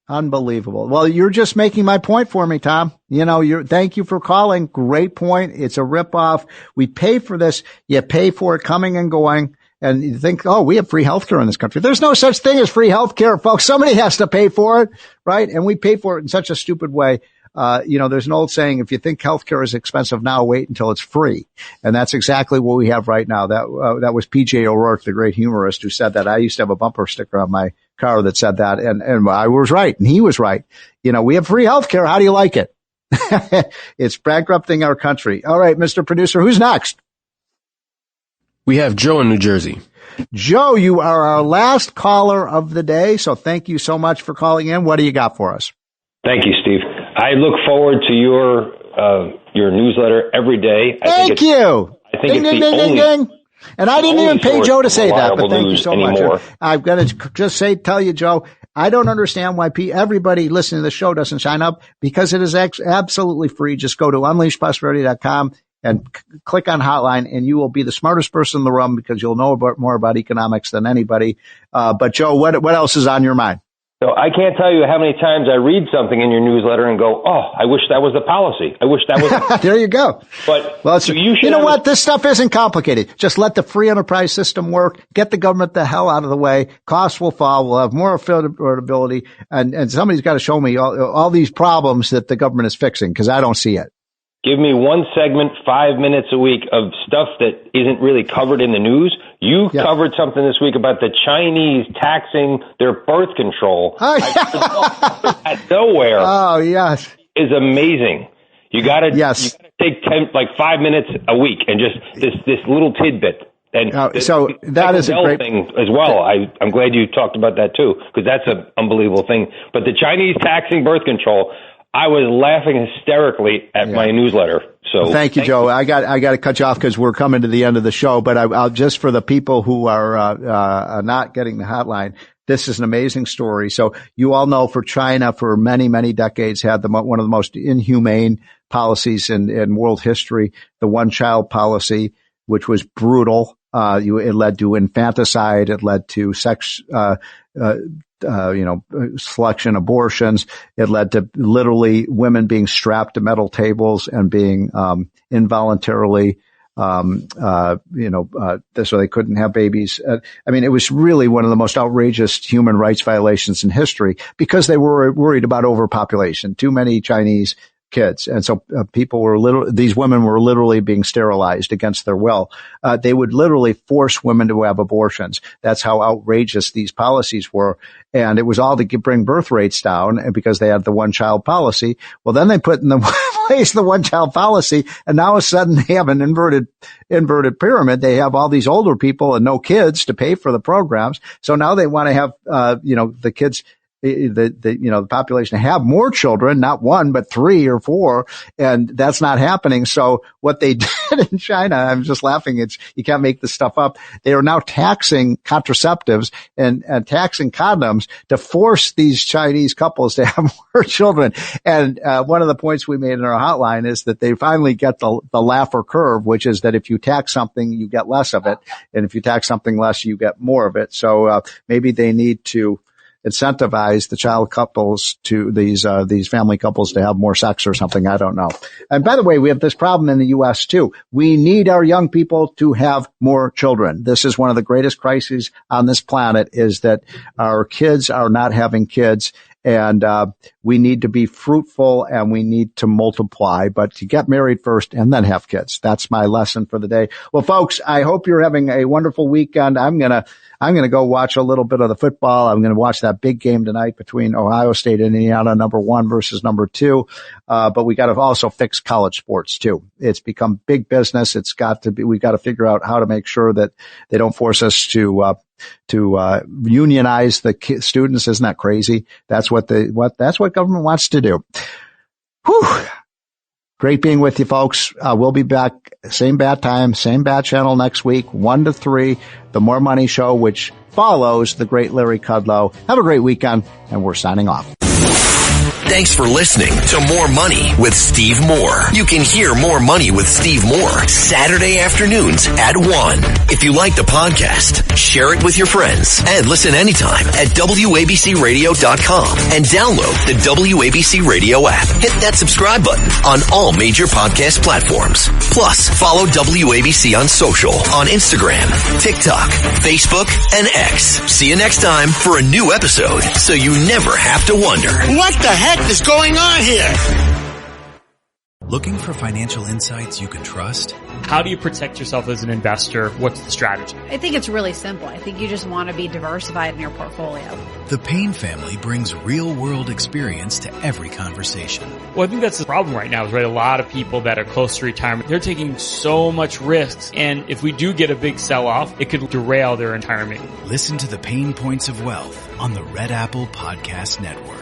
Unbelievable. Well, you're just making my point for me, Tom. Thank you for calling. Great point. It's a ripoff. We pay for this. You pay for it coming and going. And you think, we have free healthcare in this country. There's no such thing as free healthcare, folks. Somebody has to pay for it, right? And we pay for it in such a stupid way. There's an old saying, if you think healthcare is expensive now, wait until it's free. And that's exactly what we have right now. That was P.J. O'Rourke, the great humorist, who said that. I used to have a bumper sticker on my car that said that. And I was right. And he was right. We have free healthcare. How do you like it? It's bankrupting our country. All right, Mr. Producer, who's next? We have Joe in New Jersey. Joe, you are our last caller of the day. So thank you so much for calling in. What do you got for us? Thank you, Steve. I look forward to your newsletter every day. Thank you. I think ding, it's ding, the ding, only, ding, ding. And I didn't even pay Joe to say that, but thank you so much. I've got to just tell you, Joe, I don't understand why everybody listening to the show doesn't sign up, because it is absolutely free. Just go to unleashprosperity.com and click on hotline, and you will be the smartest person in the room because you'll know more about economics than anybody. But Joe, what else is on your mind? So I can't tell you how many times I read something in your newsletter and go, I wish that was the policy. I wish that was. There you go. But you know what? This stuff isn't complicated. Just let the free enterprise system work. Get the government the hell out of the way. Costs will fall. We'll have more affordability. And somebody's got to show me all these problems that the government is fixing, because I don't see it. Give me one segment, 5 minutes a week of stuff that isn't really covered in the news. You covered something this week about the Chinese taxing their birth control. At nowhere. Oh, yes. Is amazing. You got to take 5 minutes a week and just this little tidbit. And so that is a great thing as well. I'm glad you talked about that too, because that's an unbelievable thing. But the Chinese taxing birth control, I was laughing hysterically at my newsletter. So thank you, Joe. I got to cut you off because we're coming to the end of the show. But I'll just, for the people who are not getting the hotline, this is an amazing story. So you all know, for China, for many, many decades, had one of the most inhumane policies in world history, the one-child policy, which was brutal. It led to infanticide. It led to sex, selection abortions. It led to literally women being strapped to metal tables and being, involuntarily, so they couldn't have babies. It was really one of the most outrageous human rights violations in history, because they were worried about overpopulation. Too many Chinese kids. And so these women were literally being sterilized against their will. They would literally force women to have abortions. That's how outrageous these policies were. And it was all to bring birth rates down, and because they had the one-child policy. Well, then they put in the place the one-child policy, and now all of a sudden they have an inverted pyramid. They have all these older people and no kids to pay for the programs. So now they want to have, the kids, the population have more children, not one, but 3 or 4. And that's not happening. So what they did in China, I'm just laughing. You can't make this stuff up. They are now taxing contraceptives and taxing condoms to force these Chinese couples to have more children. And, one of the points we made in our hotline is that they finally get the Laffer curve, which is that if you tax something, you get less of it. And if you tax something less, you get more of it. So, maybe they need to incentivize the child couples to these family couples to have more sex or something. I don't know. And by the way, we have this problem in the U.S. too. We need our young people to have more children. This is one of the greatest crises on this planet, is that our kids are not having kids. And we need to be fruitful and we need to multiply, but to get married first and then have kids. That's my lesson for the day. Well, folks, I hope you're having a wonderful weekend. I'm going to go watch a little bit of the football. I'm going to watch that big game tonight between Ohio State and Indiana, number 1 versus number 2. But we got to also fix college sports too. It's become big business. We got to figure out how to make sure that they don't force us to unionize the students. Isn't that crazy? That's what government wants to do. Whew. Great being with you, folks. We'll be back same bat time, same bat channel next week, 1 to 3, the More Money Show, which follows the great Larry Kudlow. Have a great weekend, and we're signing off. Thanks for listening to More Money with Steve Moore. You can hear More Money with Steve Moore Saturday afternoons at 1. If you like the podcast, share it with your friends and listen anytime at WABCRadio.com and download the WABC Radio app. Hit that subscribe button on all major podcast platforms. Plus, follow WABC on social on Instagram, TikTok, Facebook, and X. See you next time for a new episode, so you never have to wonder, what the heck is going on here? Looking for financial insights you can trust? How do you protect yourself as an investor? What's the strategy? I think it's really simple. I think you just want to be diversified in your portfolio. The Payne family brings real-world experience to every conversation. Well, I think that's the problem right now, is right, a lot of people that are close to retirement, they're taking so much risks. And if we do get a big sell-off, it could derail their retirement. Listen to the Payne Points of Wealth on the Red Apple Podcast Network.